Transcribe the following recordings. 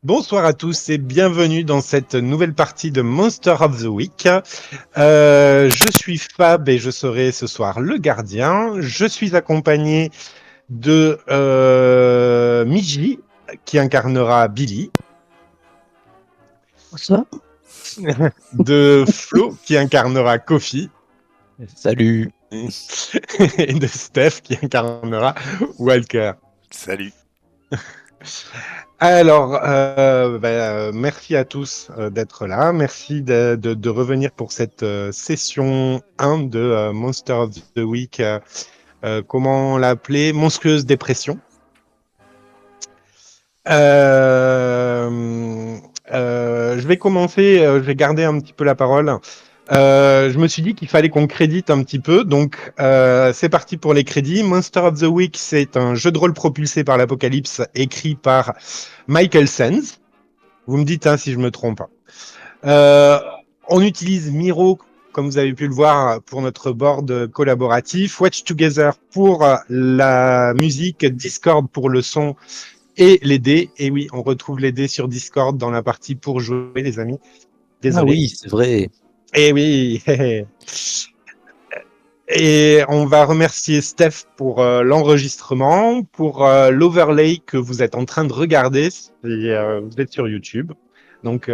Bonsoir à tous et bienvenue dans cette nouvelle partie de Monster of the Week. Je suis Fab et je serai ce soir le gardien. Je suis accompagné de Miji qui incarnera Billy, Ça. de Flo qui incarnera Kofi Salut. et de Steph qui incarnera Walker. Salut. Alors, merci à tous d'être là. Merci de revenir pour cette session 1 de Monster of the Week. Comment l'appeler? Monstrueuse dépression. Je vais commencer, je vais garder un petit peu la parole. Je me suis dit qu'il fallait qu'on crédite un petit peu, donc c'est parti pour les crédits. Monster of the Week, c'est un jeu de rôle propulsé par l'Apocalypse, écrit par Michael Sands. Vous me dites si je me trompe. Euh, on utilise Miro, comme vous avez pu le voir, pour notre board collaboratif, Watch Together pour la musique, Discord pour le son et les dés. Et oui, on retrouve les dés sur Discord dans la partie pour jouer, les amis. Ah Désolé. oui, c'est vrai. Et oui. Et on va remercier Steph pour l'enregistrement, pour l'overlay que vous êtes en train de regarder si vous êtes sur YouTube. Donc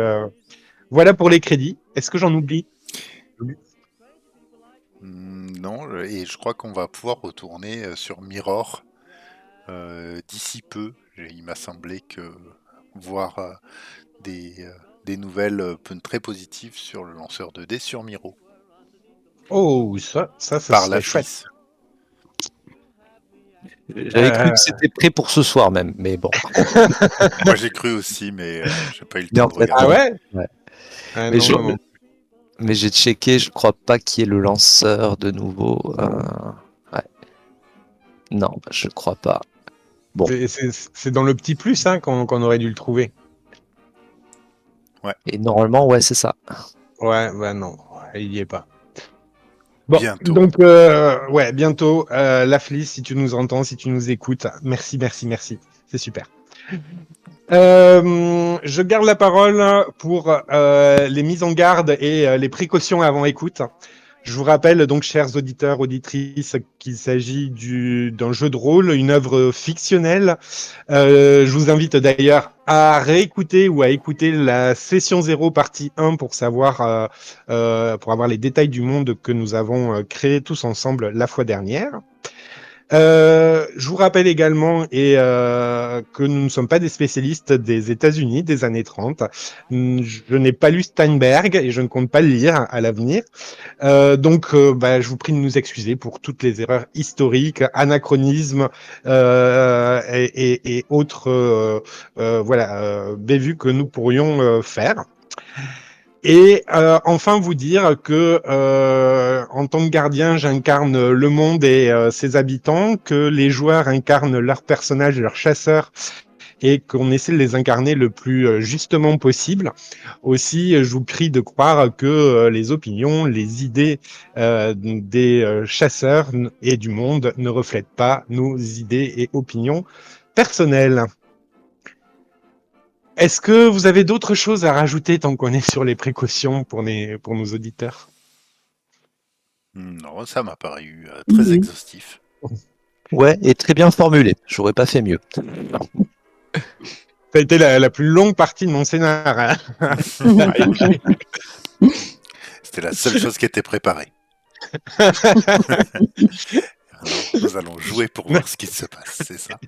voilà pour les crédits. Est-ce que j'en oublie? Non, et je crois qu'on va pouvoir retourner sur Mirror d'ici peu. Il m'a semblé que voir des nouvelles très positives sur le lanceur de dés sur Miro Oh, ça par serait la chouette. FLIS. J'avais cru que c'était prêt pour ce soir même, mais bon. Moi j'ai cru aussi, mais j'ai pas eu le Mais temps en de fait, Ah regarder. non. ouais? Ouais. Ah Mais, non, je- non, non. mais j'ai checké, je crois pas qu'il y ait le lanceur de nouveau. Ouais. Non, je crois pas. Bon. C'est dans le petit plus qu'on aurait dû le trouver. Et normalement, ouais, c'est ça. Ouais, bah non, il y est pas. Bon, Bientôt. donc, ouais, bientôt, la Flice, si tu nous entends, si tu nous écoutes, merci, merci, merci. C'est super. Je garde la parole pour les mises en garde et les précautions avant écoute. Je vous rappelle donc, chers auditeurs, auditrices, qu'il s'agit d'un jeu de rôle, une œuvre fictionnelle. Je vous invite d'ailleurs à réécouter ou à écouter la session 0 partie 1 pour savoir, pour avoir les détails du monde que nous avons créé tous ensemble la fois dernière. Je vous rappelle également que nous ne sommes pas des spécialistes des États-Unis des années 30. Je n'ai pas lu Steinberg et je ne compte pas le lire à l'avenir. Je vous prie de nous excuser pour toutes les erreurs historiques, anachronismes et autres bévues que nous pourrions faire. Et enfin vous dire que en tant que gardien, j'incarne le monde et ses habitants, que les joueurs incarnent leurs personnages et leurs chasseurs et qu'on essaie de les incarner le plus justement possible. Aussi, je vous prie de croire que les opinions, les idées des chasseurs et du monde ne reflètent pas nos idées et opinions personnelles. Est-ce que vous avez d'autres choses à rajouter tant qu'on est sur les précautions pour nos auditeurs? Non, ça m'a paru très exhaustif. Ouais, et très bien formulé. J'aurais pas fait mieux. Ça a été la plus longue partie de mon scénar. Hein. C'était la seule chose qui était préparée. Alors, nous allons jouer pour voir ce qui se passe, c'est ça?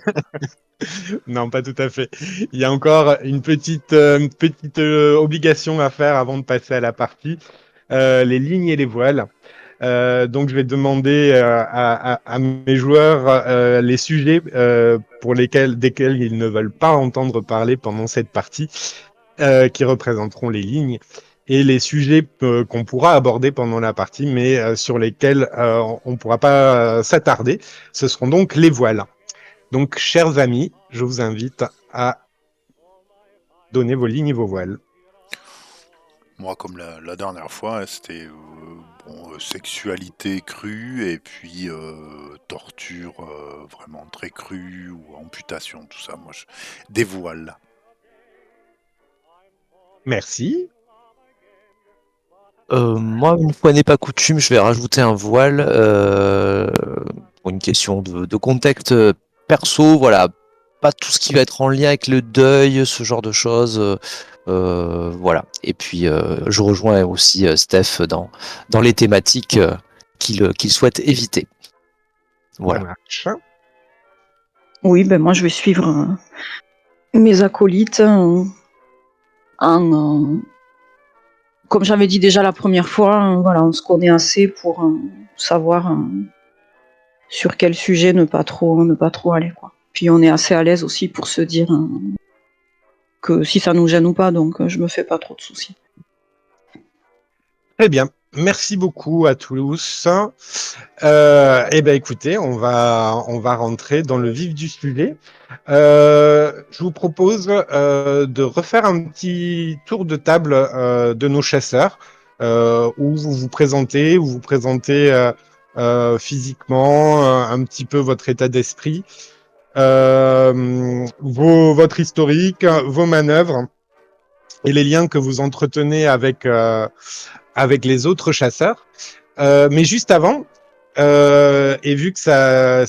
Non, pas tout à fait. Il y a encore une petite obligation à faire avant de passer à la partie. Les lignes et les voiles. Donc, je vais demander à mes joueurs les sujets desquels ils ne veulent pas entendre parler pendant cette partie, qui représenteront les lignes, et les sujets qu'on pourra aborder pendant la partie, mais sur lesquels on ne pourra pas s'attarder. Ce seront donc les voiles. Donc, chers amis, je vous invite à donner vos lignes et vos voiles. Moi, comme la dernière fois, hein, c'était sexualité crue et puis torture vraiment très crue ou amputation, tout ça. Moi, je dévoile. Merci. Moi, une fois n'est pas coutume, je vais rajouter un voile pour une question de contexte perso, voilà. Pas tout ce qui va être en lien avec le deuil, ce genre de choses. Voilà. Et puis, je rejoins aussi Steph dans les thématiques qu'il souhaite éviter. Ça Voilà. marche. Oui, ben moi je vais suivre mes acolytes comme j'avais dit déjà la première fois, voilà, on se connaît assez pour savoir sur quel sujet ne pas trop aller, quoi. Puis on est assez à l'aise aussi pour se dire que si ça nous gêne ou pas, donc je me fais pas trop de soucis. Très bien. Merci beaucoup à tous. Eh ben, écoutez, on va rentrer dans le vif du sujet. Je vous propose de refaire un petit tour de table de nos chasseurs, où vous vous présentez, physiquement, un petit peu votre état d'esprit, votre historique, vos manœuvres et les liens que vous entretenez avec les autres chasseurs. Mais juste avant, et vu que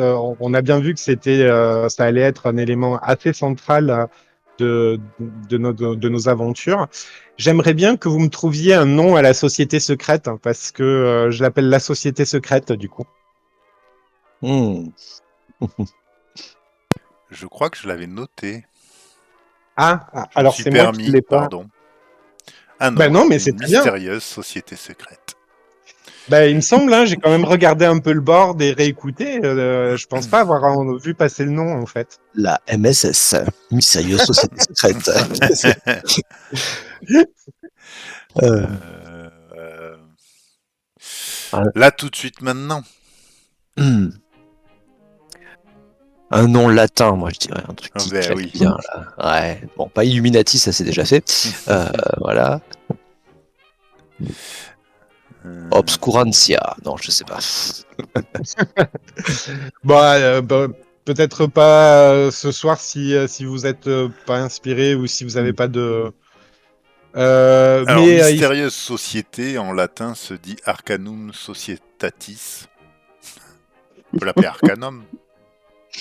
on a bien vu que ça allait être un élément assez central de nos aventures, j'aimerais bien que vous me trouviez un nom à la société secrète, hein, parce que je l'appelle la société secrète, du coup. Je crois que je l'avais noté. Je me Alors suis c'est moi qui permis, l'ai pas. pardon. Ah non, Ben non, mais une c'est très bien. mystérieuse société secrète. Ben, il me semble, hein, j'ai quand même regardé un peu le board et réécouté. Je pense pas avoir vu passer le nom, en fait. La MSS, Mystérieuse Société Secrète. Là, tout de suite, maintenant. Un nom latin, moi je dirais, un truc qui claque oui. bien. Là. Ouais. Bon, pas Illuminati, ça c'est déjà fait. Voilà. Obscurantia. Non, je sais pas. Peut-être pas ce soir si vous êtes pas inspiré ou si vous avez pas de. Alors, mystérieuse société, en latin, se dit Arcanum Societatis. On peut l'appeler Arcanum.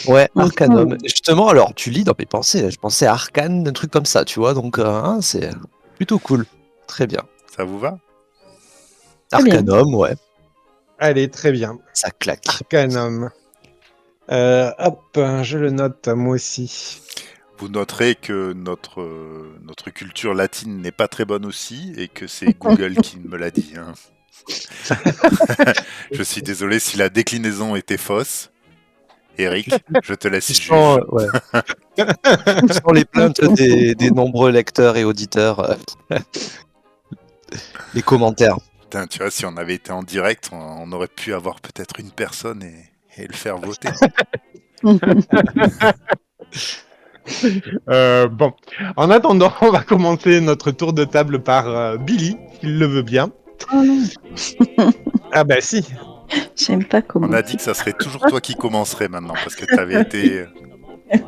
Ouais, Arcanum. Justement, alors, tu lis dans mes pensées, je pensais à Arcane, un truc comme ça, tu vois, donc c'est plutôt cool. Très bien. Ça vous va? Arcanum, ouais. Allez, très bien. Ça claque. Arcanum. Hop, je le note, moi aussi. Vous noterez que notre culture latine n'est pas très bonne aussi, et que c'est Google qui me l'a dit. Hein. Je suis désolé si la déclinaison était fausse. Eric, je te laisse juger. Ouais. Sans les plaintes des nombreux lecteurs et auditeurs, les commentaires. Putain, tu vois, si on avait été en direct, on aurait pu avoir peut-être une personne et le faire voter. Bon, en attendant, on va commencer notre tour de table par Billy, s'il le veut bien. Oh non. Ah bah si. J'aime pas comment. On a dit que ça serait toujours toi qui commencerait maintenant, parce que tu avais été Parce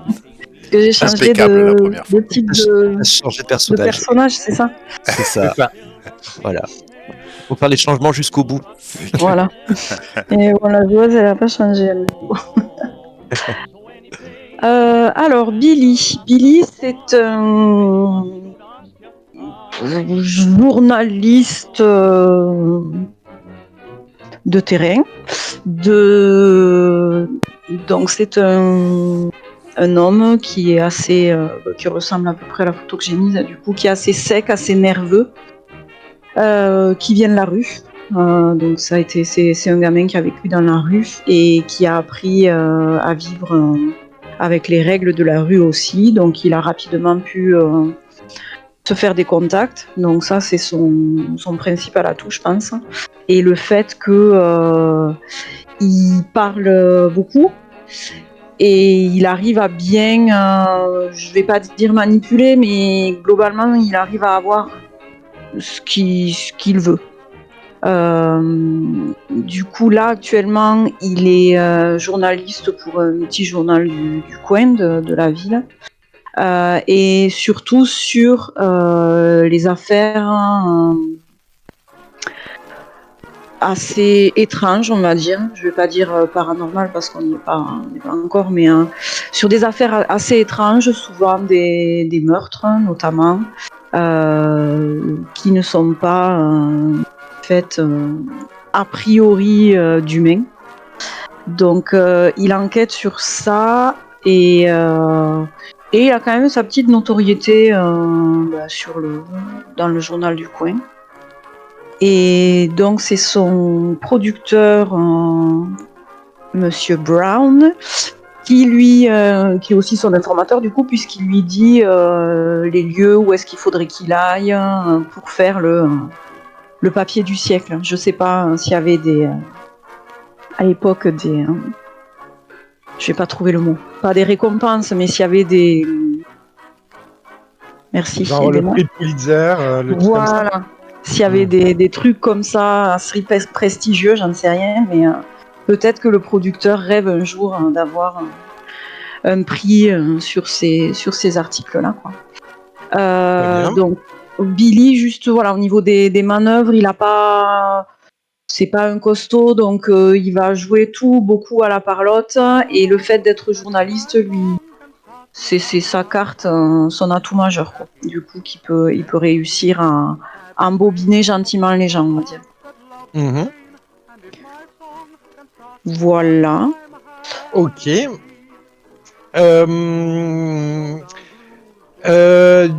que j'ai changé impeccable la première fois. de type de Changer de personnage, c'est ça? C'est ça. Voilà. Faut faire les changements jusqu'au bout. Voilà. Et bon, la joueuse, elle a pas changé. Elle. Alors, Billy. Billy, c'est un journaliste de terrain. Donc, c'est un homme qui est assez, qui ressemble à peu près à la photo que j'ai mise, du coup, qui est assez sec, assez nerveux, qui vient de la rue. Donc c'est un gamin qui a vécu dans la rue et qui a appris à vivre avec les règles de la rue aussi. Donc il a rapidement pu se faire des contacts. Donc ça c'est son principal atout, je pense. Et le fait que il parle beaucoup. Et il arrive à bien, je vais pas dire manipuler, mais globalement, il arrive à avoir ce qu'il veut. Du coup, là, actuellement, il est journaliste pour un petit journal du coin de la ville. et surtout sur les affaires assez étranges, on va dire. Je vais pas dire paranormal parce qu'on n'y est pas encore, mais sur des affaires assez étranges, souvent des meurtres notamment, qui ne sont pas faites a priori d'humains. Donc il enquête sur ça et il a quand même sa petite notoriété dans le journal du coin. Et donc c'est son producteur, Monsieur Brown, qui est aussi son informateur du coup, puisqu'il lui dit les lieux où est-ce qu'il faudrait qu'il aille pour faire le papier du siècle. Je sais pas s'il y avait à l'époque je vais pas trouver le mot, pas des récompenses, mais s'il y avait des... Merci. Genre le prix de Pulitzer, le truc comme ça. Voilà. S'il y avait des trucs comme ça, assez prestigieux, j'en sais rien, mais peut-être que le producteur rêve un jour d'avoir un prix sur ces articles-là, quoi. Donc Billy, juste voilà, au niveau des manœuvres, il a pas... C'est pas un costaud, donc il va jouer tout beaucoup à la parlotte, et le fait d'être journaliste, lui, c'est sa carte, son atout majeur, quoi. Du coup, il peut réussir à embobiner gentiment les gens, on va dire. Mhm. Voilà. Ok.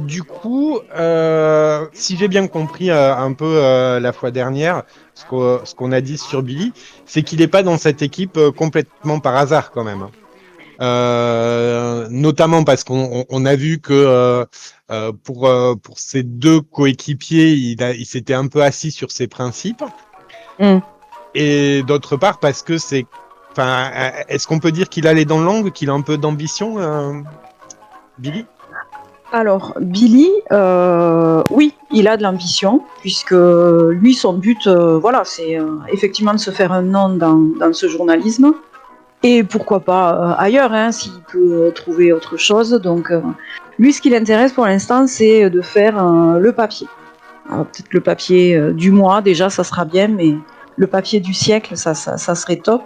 Du coup, si j'ai bien compris un peu la fois dernière, ce qu'on a dit sur Billy, c'est qu'il n'est pas dans cette équipe complètement par hasard quand même. Notamment parce qu'on a vu que pour ses deux coéquipiers, il s'était un peu assis sur ses principes. Et d'autre part parce que est-ce qu'on peut dire qu'il a les dents longues, qu'il a un peu d'ambition, Billy? Alors, Billy, oui, il a de l'ambition, puisque lui, son but, c'est effectivement de se faire un nom dans ce journalisme, et pourquoi pas ailleurs, hein, s'il peut trouver autre chose. Donc, lui, ce qui l'intéresse pour l'instant, c'est de faire le papier. Alors, peut-être le papier du mois, déjà, ça sera bien, mais le papier du siècle, ça serait top.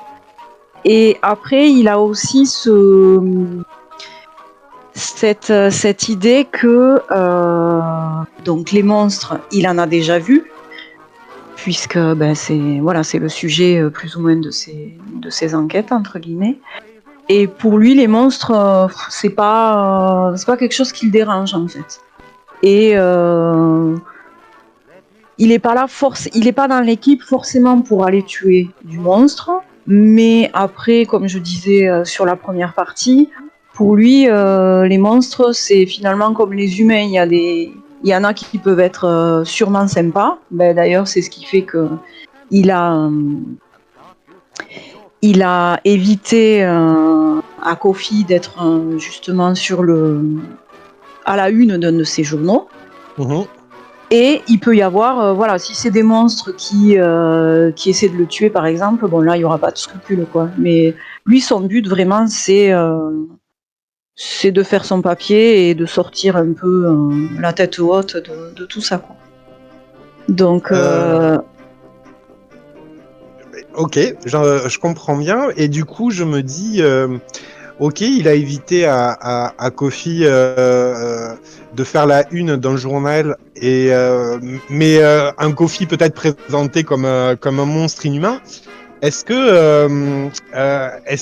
Et après, il a aussi cette idée que donc les monstres, il en a déjà vu, puisque c'est le sujet plus ou moins de ses enquêtes entre guillemets. Et pour lui, les monstres, c'est pas quelque chose qui le dérange en fait. Et il est pas dans l'équipe forcément pour aller tuer du monstre, mais après, comme je disais sur la première partie, pour lui, les monstres, c'est finalement comme les humains. Il y en a qui peuvent être sûrement sympas. D'ailleurs, c'est ce qui fait que il a évité à Kofi d'être justement à la une d'un de ses journaux. Mmh. Et il peut y avoir, si c'est des monstres qui essaient de le tuer, par exemple, bon là, il n'y aura pas de scrupule, quoi. Mais lui, son but, vraiment, c'est de faire son papier et de sortir un peu la tête haute de tout ça, quoi. Donc... Ok, je comprends bien. Et du coup, je me dis... Ok, il a évité à Kofi de faire la une d'un journal, mais un Kofi peut-être présenté comme un monstre inhumain. Est-ce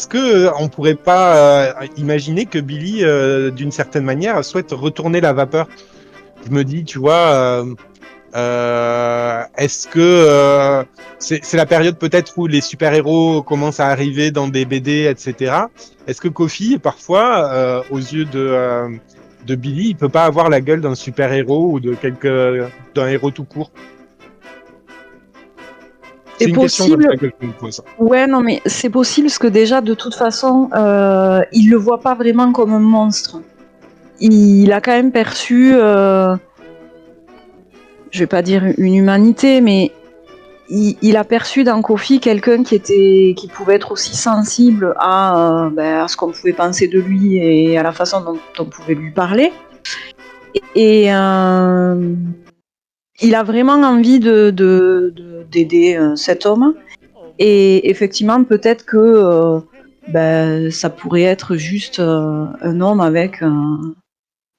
que on pourrait pas imaginer que Billy, d'une certaine manière, souhaite retourner la vapeur? Je me dis, tu vois, est-ce que c'est la période peut-être où les super-héros commencent à arriver dans des BD, etc. Est-ce que Kofi, parfois, aux yeux de Billy, il peut pas avoir la gueule d'un super-héros ou d'un héros tout court? C'est une question comme ça que je me pose. Ouais, non, mais c'est possible parce que déjà, de toute façon, il le voit pas vraiment comme un monstre. Il a quand même perçu, je vais pas dire une humanité, mais il a perçu dans Kofi quelqu'un qui pouvait être aussi sensible à ce qu'on pouvait penser de lui et à la façon dont on pouvait lui parler. Et il a vraiment envie d'aider cet homme. Et effectivement, peut-être que ça pourrait être juste un homme avec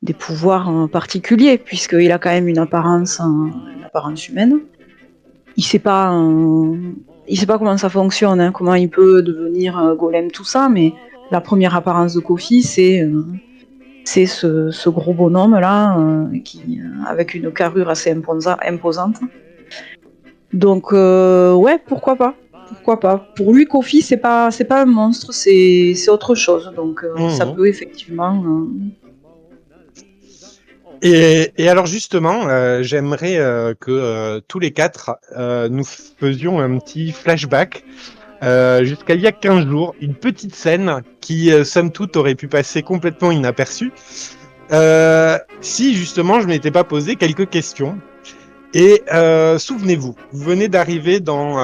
des pouvoirs particuliers, puisqu'il a quand même une apparence humaine. Il sait pas comment ça fonctionne, hein, comment il peut devenir golem, tout ça, mais la première apparence de Kofi, c'est ce gros bonhomme là, avec une carrure assez imposante. Donc ouais, pourquoi pas. Pour lui, Kofi, c'est pas un monstre, c'est autre chose. Donc ça peut effectivement. Et alors justement, j'aimerais que tous les quatre nous faisions un petit flashback jusqu'à il y a 15 jours, une petite scène qui, somme toute, aurait pu passer complètement inaperçue si justement je m'étais pas posé quelques questions. Et souvenez-vous, vous venez d'arriver dans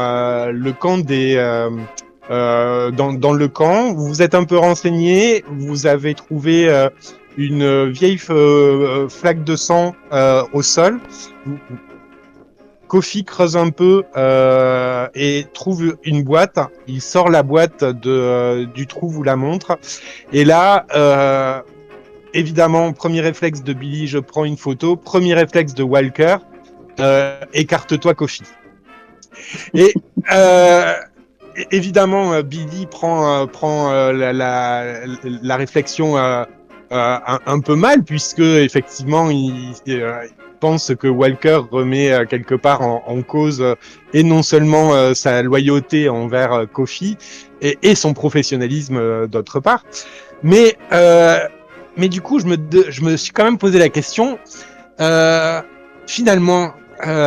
le camp dans le camp, vous vous êtes un peu renseigné, vous avez trouvé une vieille flaque de sang au sol. Kofi creuse un peu et trouve une boîte. Il sort la boîte du trou, vous la montre. Et là, évidemment, premier réflexe de Billy, je prends une photo. Premier réflexe de Walker, écarte-toi, Kofi. Et évidemment, Billy prend la réflexion un peu mal, puisque effectivement, il pense que Walker remet quelque part en cause et non seulement sa loyauté envers Kofi et son professionnalisme d'autre part. Mais du coup, je me suis quand même posé la question. Finalement,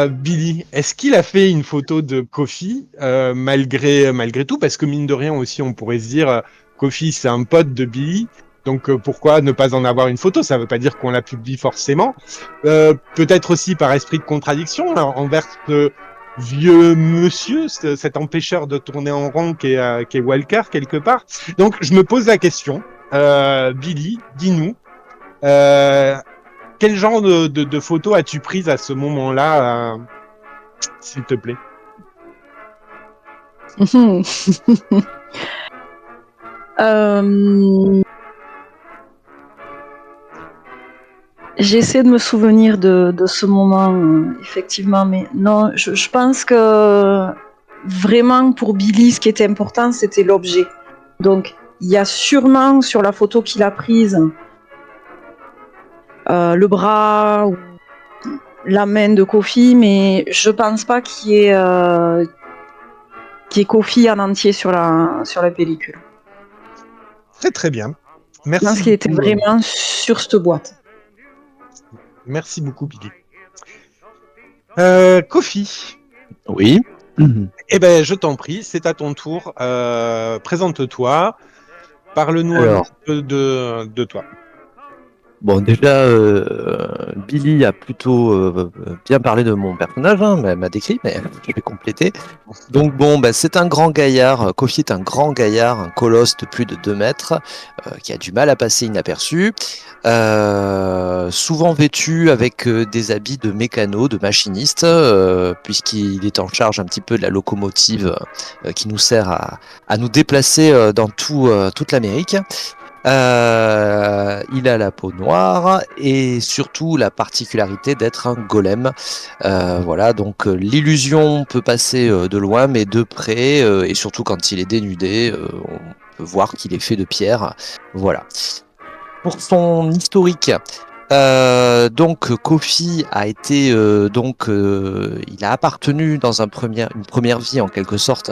Billy, est-ce qu'il a fait une photo de Kofi malgré tout? Parce que mine de rien aussi, on pourrait se dire, Kofi, c'est un pote de Billy. Donc pourquoi ne pas en avoir une photo? Ça ne veut pas dire qu'on la publie forcément. Peut-être aussi par esprit de contradiction envers ce vieux monsieur, cet empêcheur de tourner en rond qui est Walker quelque part. Donc je me pose la question, Billy, dis-nous, quel genre de photos as-tu prises à ce moment-là, s'il te plaît? J'essaie de me souvenir de ce moment, effectivement, mais non, je pense que vraiment pour Billy, ce qui était important, c'était l'objet. Donc, il y a sûrement sur la photo qu'il a prise le bras ou la main de Kofi, mais je pense pas qu'il y ait Kofi en entier sur la pellicule. Très très bien. Merci. Je pense qu'il était vraiment sur cette boîte. Merci beaucoup, Billy. Kofi. Oui. Eh ben, je t'en prie, c'est à ton tour. Présente-toi. Parle-nous un petit peu de toi. Bon, déjà, Billy a plutôt bien parlé de mon personnage, hein, m'a décrit, mais je vais compléter. Donc bon, c'est un grand gaillard, Kofi est un grand gaillard, un colosse de plus de 2 mètres, qui a du mal à passer inaperçu, souvent vêtu avec des habits de mécano, de machiniste, puisqu'il est en charge un petit peu de la locomotive qui nous sert à nous déplacer dans toute l'Amérique. Il a la peau noire et surtout la particularité d'être un golem. Voilà, donc l'illusion peut passer de loin, mais de près, et surtout quand il est dénudé, on peut voir qu'il est fait de pierre. Voilà. Pour son historique, donc Kofi a été il a appartenu dans une première vie en quelque sorte.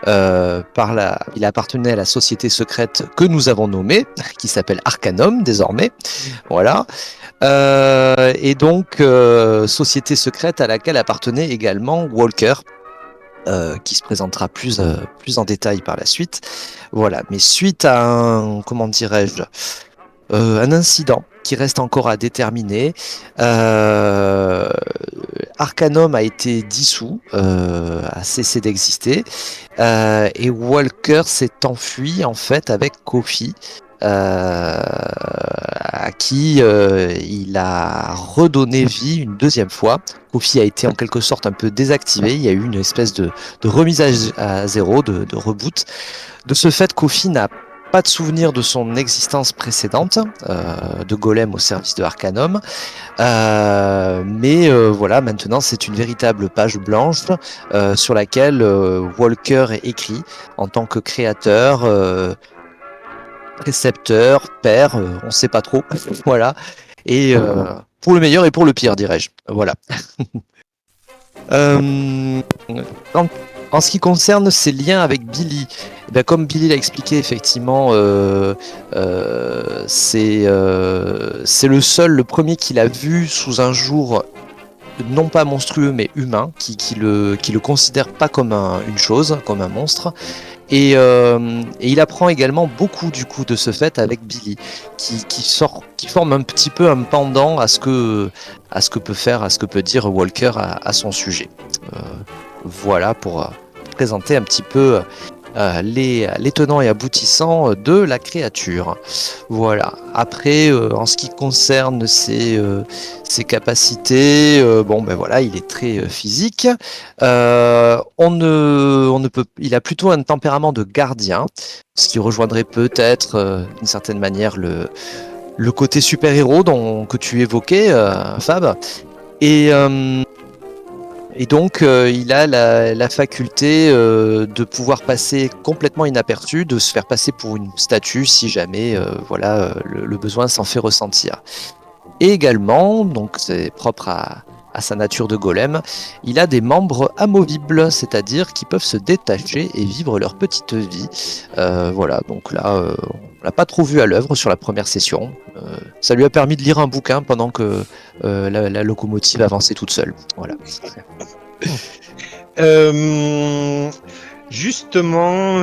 Il appartenait à la société secrète que nous avons nommée, qui s'appelle Arcanum désormais. Voilà. Et donc société secrète à laquelle appartenait également Walker. Qui se présentera plus en détail par la suite. Voilà. Mais suite à un incident qui reste encore à déterminer. Arcanum a été dissous, a cessé d'exister, et Walker s'est enfui en fait avec Kofi, à qui il a redonné vie une deuxième fois. Kofi a été en quelque sorte un peu désactivé, il y a eu une espèce de remise à zéro, de reboot. De ce fait, Kofi n'a pas de souvenir de son existence précédente, de golem au service de Arcanum, mais voilà, maintenant c'est une véritable page blanche sur laquelle Walker est écrit en tant que créateur, précepteur, père, on ne sait pas trop, voilà, et pour le meilleur et pour le pire, dirais-je, voilà. Euh, en ce qui concerne ses liens avec Billy, eh bien, comme Billy l'a expliqué, effectivement, c'est le seul, le premier qu'il a vu sous un jour non pas monstrueux mais humain, qui le considère pas comme une chose, comme un monstre. Et il apprend également beaucoup du coup de ce fait avec Billy, qui forme un petit peu un pendant à ce que peut dire Walker à son sujet. Voilà pour présenter un petit peu les tenants et aboutissants de la créature. Voilà. Après, en ce qui concerne ses capacités, bon ben voilà, il est très physique. On ne peut, il a plutôt un tempérament de gardien, ce qui rejoindrait peut-être d'une certaine manière le côté super-héros que tu évoquais, Fab. Et donc, il a la faculté de pouvoir passer complètement inaperçu, de se faire passer pour une statue si jamais le besoin s'en fait ressentir. Et également, donc c'est propre à sa nature de golem, il a des membres amovibles, c'est-à-dire qui peuvent se détacher et vivre leur petite vie. Voilà, donc là, on l'a pas trop vu à l'œuvre sur la première session. Ça lui a permis de lire un bouquin pendant que la locomotive avançait toute seule. Voilà. Justement,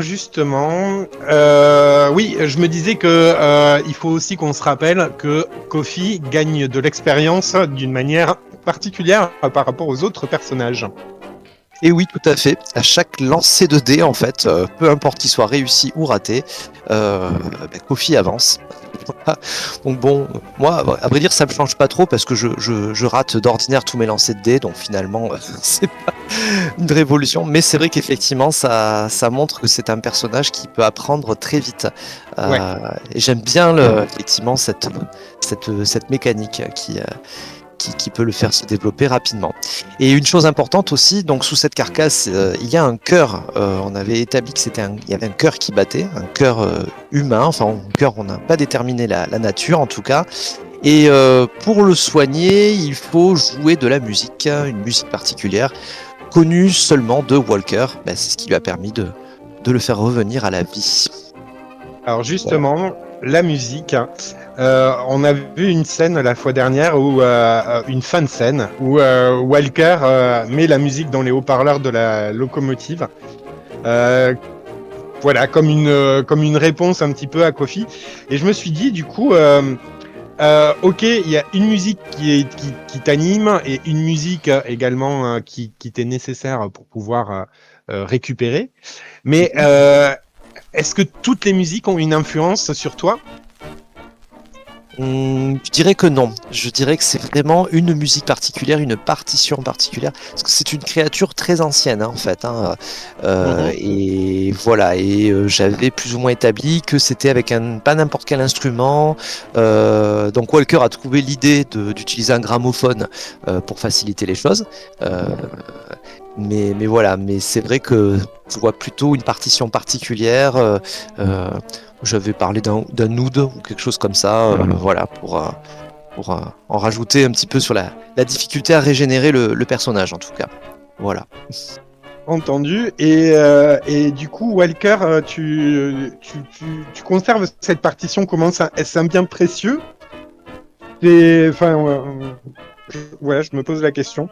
oui, je me disais que il faut aussi qu'on se rappelle que Kofi gagne de l'expérience d'une manière particulière par rapport aux autres personnages. Et oui, tout à fait. À chaque lancer de dés, en fait, peu importe qu'il soit réussi ou raté, Kofi avance. Donc bon, moi, à vrai dire, ça me change pas trop parce que je rate d'ordinaire tous mes lancers de dés, donc finalement, c'est pas une révolution. Mais c'est vrai qu'effectivement, ça montre que c'est un personnage qui peut apprendre très vite. Ouais. Et j'aime bien effectivement cette mécanique qui peut le faire se développer rapidement. Et une chose importante aussi, donc sous cette carcasse, il y a un cœur. On avait établi que il y avait un cœur qui battait, un cœur humain. Enfin, un cœur, on n'a pas déterminé la nature en tout cas. Et pour le soigner, il faut jouer de la musique, une musique particulière, connue seulement de Walker. Ben, c'est ce qui lui a permis de le faire revenir à la vie. Alors justement, la musique. On a vu une scène la fois dernière où une fin de scène où Walker met la musique dans les haut-parleurs de la locomotive. Voilà, comme une réponse un petit peu à Kofi. Et je me suis dit du coup, ok, il y a une musique qui t'anime et une musique également qui t'est nécessaire pour pouvoir récupérer. Mais est-ce que toutes les musiques ont une influence sur toi ? Je dirais que non. Je dirais que c'est vraiment une musique particulière, une partition particulière, parce que c'est une créature très ancienne en fait. Et voilà. Et j'avais plus ou moins établi que c'était avec pas n'importe quel instrument. Donc Walker a trouvé l'idée d'utiliser un gramophone pour faciliter les choses. Mais voilà. Mais c'est vrai que je vois plutôt une partition particulière. J'avais parlé d'un oud ou quelque chose comme ça, voilà, pour en rajouter un petit peu sur la difficulté à régénérer le personnage en tout cas. Voilà. Entendu. Et du coup, Walker, tu conserves cette partition comment ça ? Est-ce un bien précieux ? Enfin, voilà, je me pose la question.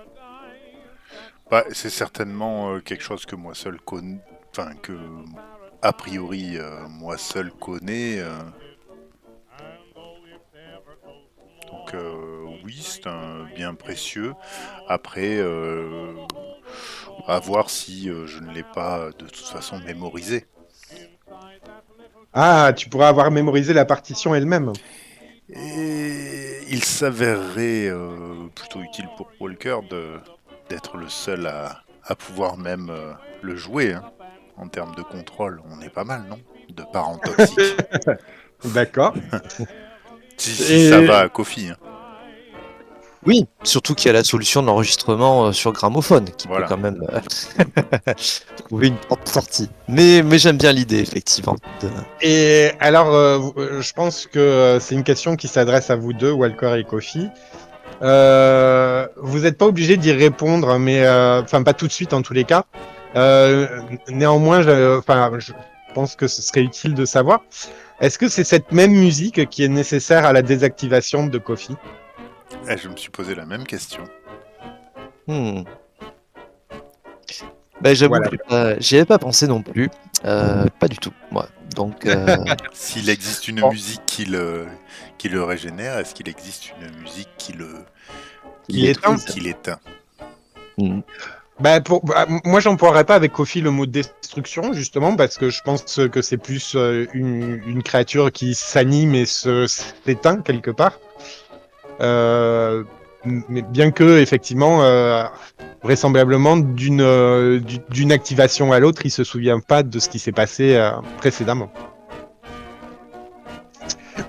Bah, c'est certainement quelque chose que moi seul connais, enfin que a priori moi seul connais. oui, c'est un bien précieux. Après, à voir si je ne l'ai pas de toute façon mémorisé. Ah, tu pourras avoir mémorisé la partition elle-même. Et il s'avérerait plutôt utile pour Walker d'être le seul à pouvoir même le jouer. Hein. En termes de contrôle, on est pas mal, non? De parents toxiques. D'accord. Si ça va Et à Kofi. Hein. Oui, surtout qu'il y a la solution de l'enregistrement sur gramophone qui peut Voilà. quand même trouver une porte de sortie. Mais j'aime bien l'idée, effectivement. Et alors, je pense que c'est une question qui s'adresse à vous deux, Walker et Kofi. Vous n'êtes pas obligé d'y répondre, mais enfin pas tout de suite en tous les cas. Néanmoins, je pense que ce serait utile de savoir. Est-ce que c'est cette même musique qui est nécessaire à la désactivation de Kofi? Et je me suis posé la même question. Hmm. Ben, j'avoue Voilà. que j'y avais pas pensé non plus. Pas du tout, moi. Donc, S'il existe une Bon. musique qui le régénère, est-ce qu'il existe une musique Il l'éteint. qui l'éteint? hmm. Moi, j'emploierais pas avec Kofi le mot destruction, justement, parce que je pense que c'est plus une créature qui s'anime et s'éteint quelque part. Mais bien que, effectivement, vraisemblablement, d'une activation à l'autre, il se souvient pas de ce qui s'est passé précédemment.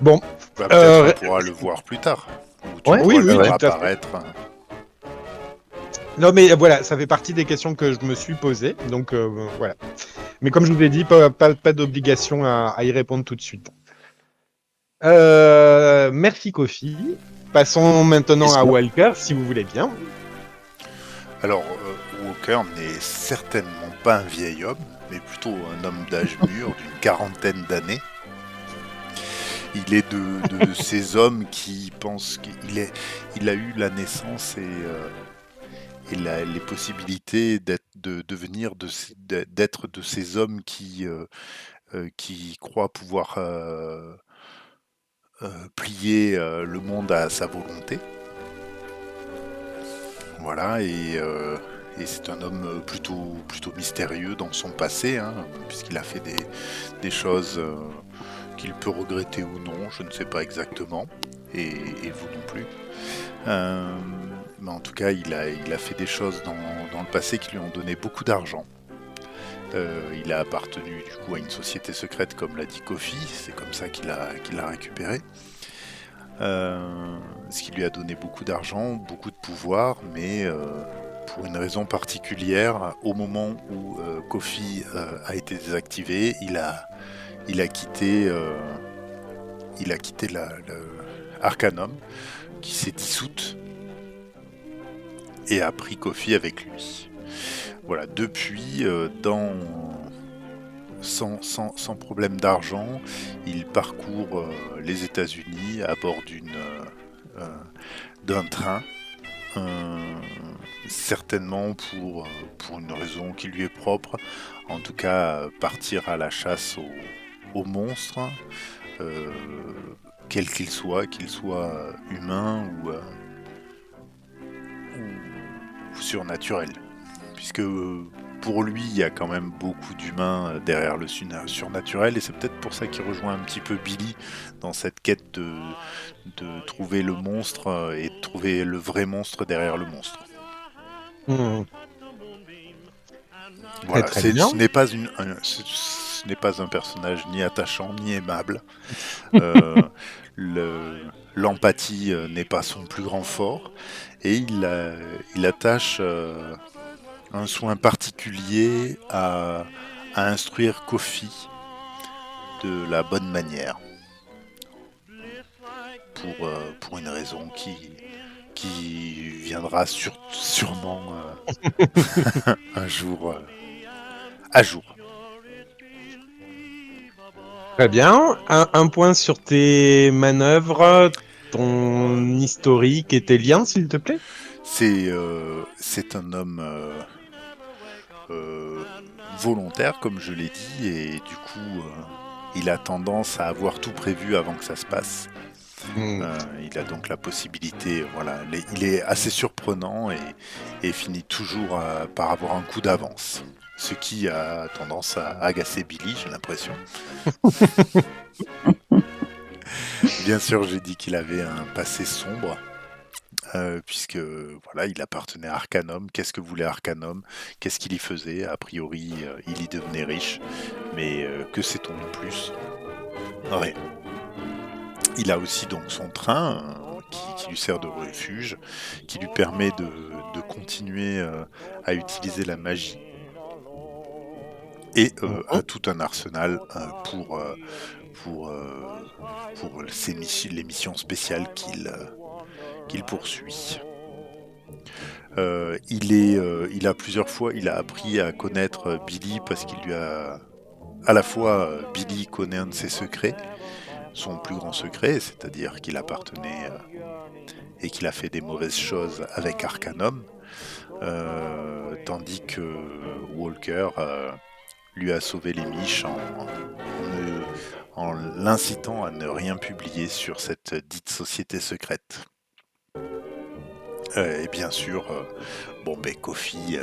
Bon, Bah, peut-être on pourra le voir plus tard. Ou tu Ouais, pourras oui, le oui, faire tout à fait. apparaître. Non, mais voilà, ça fait partie des questions que je me suis posées. Donc, voilà. Mais comme je vous ai dit, pas d'obligation à y répondre tout de suite. Merci, Kofi. Passons maintenant à Plaisir. Walker, si vous voulez bien. Alors, Walker n'est certainement pas un vieil homme, mais plutôt un homme d'âge mûr, d'une quarantaine d'années. Il est de ces hommes qui pensent qu'il a eu la naissance et les possibilités d'être de ces hommes qui croient pouvoir plier le monde à sa volonté. Voilà, et c'est un homme plutôt mystérieux dans son passé, hein, puisqu'il a fait des choses qu'il peut regretter ou non, je ne sais pas exactement, et vous non plus. Mais en tout cas, il a fait des choses dans le passé qui lui ont donné beaucoup d'argent. Il a appartenu du coup à une société secrète, comme l'a dit Kofi, c'est comme ça qu'il l'a récupéré. Ce qui lui a donné beaucoup d'argent, beaucoup de pouvoir, mais pour une raison particulière, au moment où Kofi a été désactivé, il a quitté Arcanum, qui s'est dissoute, et a pris Kofi avec lui. Voilà, depuis, sans problème d'argent, il parcourt les États-Unis à bord d'un train, certainement pour une raison qui lui est propre, en tout cas partir à la chasse aux monstres, quel qu'il soit humain ou surnaturel. Puisque pour lui, il y a quand même beaucoup d'humains derrière le surnaturel, et c'est peut-être pour ça qu'il rejoint un petit peu Billy dans cette quête de trouver le monstre et de trouver le vrai monstre derrière le monstre. Voilà, Très bien. ce n'est pas un personnage ni attachant ni aimable. L'empathie n'est pas son plus grand fort, et il attache un soin particulier à instruire Kofi de la bonne manière, pour une raison qui viendra sûrement un jour à jour. Très bien. Un point sur tes manœuvres, ton historique et tes liens, s'il te plaît. C'est un homme volontaire, comme je l'ai dit, et du coup, il a tendance à avoir tout prévu avant que ça se passe. Il a donc la possibilité, voilà, il est assez surprenant et finit toujours par avoir un coup d'avance. Ce qui a tendance à agacer Billy, j'ai l'impression. Bien sûr, j'ai dit qu'il avait un passé sombre. Puisque voilà, il appartenait à Arcanum. Qu'est-ce que voulait Arcanum? Qu'est-ce qu'il y faisait? A priori, il y devenait riche, mais que sait-on de plus? Rien. Il a aussi donc son train qui lui sert de refuge, qui lui permet de continuer à utiliser la magie et a tout un arsenal pour les missions spéciales qu'il poursuit. Il a plusieurs fois, il a appris à connaître Billy parce qu'il lui a, à la fois, Billy connaît un de ses secrets, son plus grand secret, c'est-à-dire qu'il appartenait et qu'il a fait des mauvaises choses avec Arcanum, tandis que Walker lui a sauvé les miches en l'incitant à ne rien publier sur cette dite société secrète. Et bien sûr, Kofi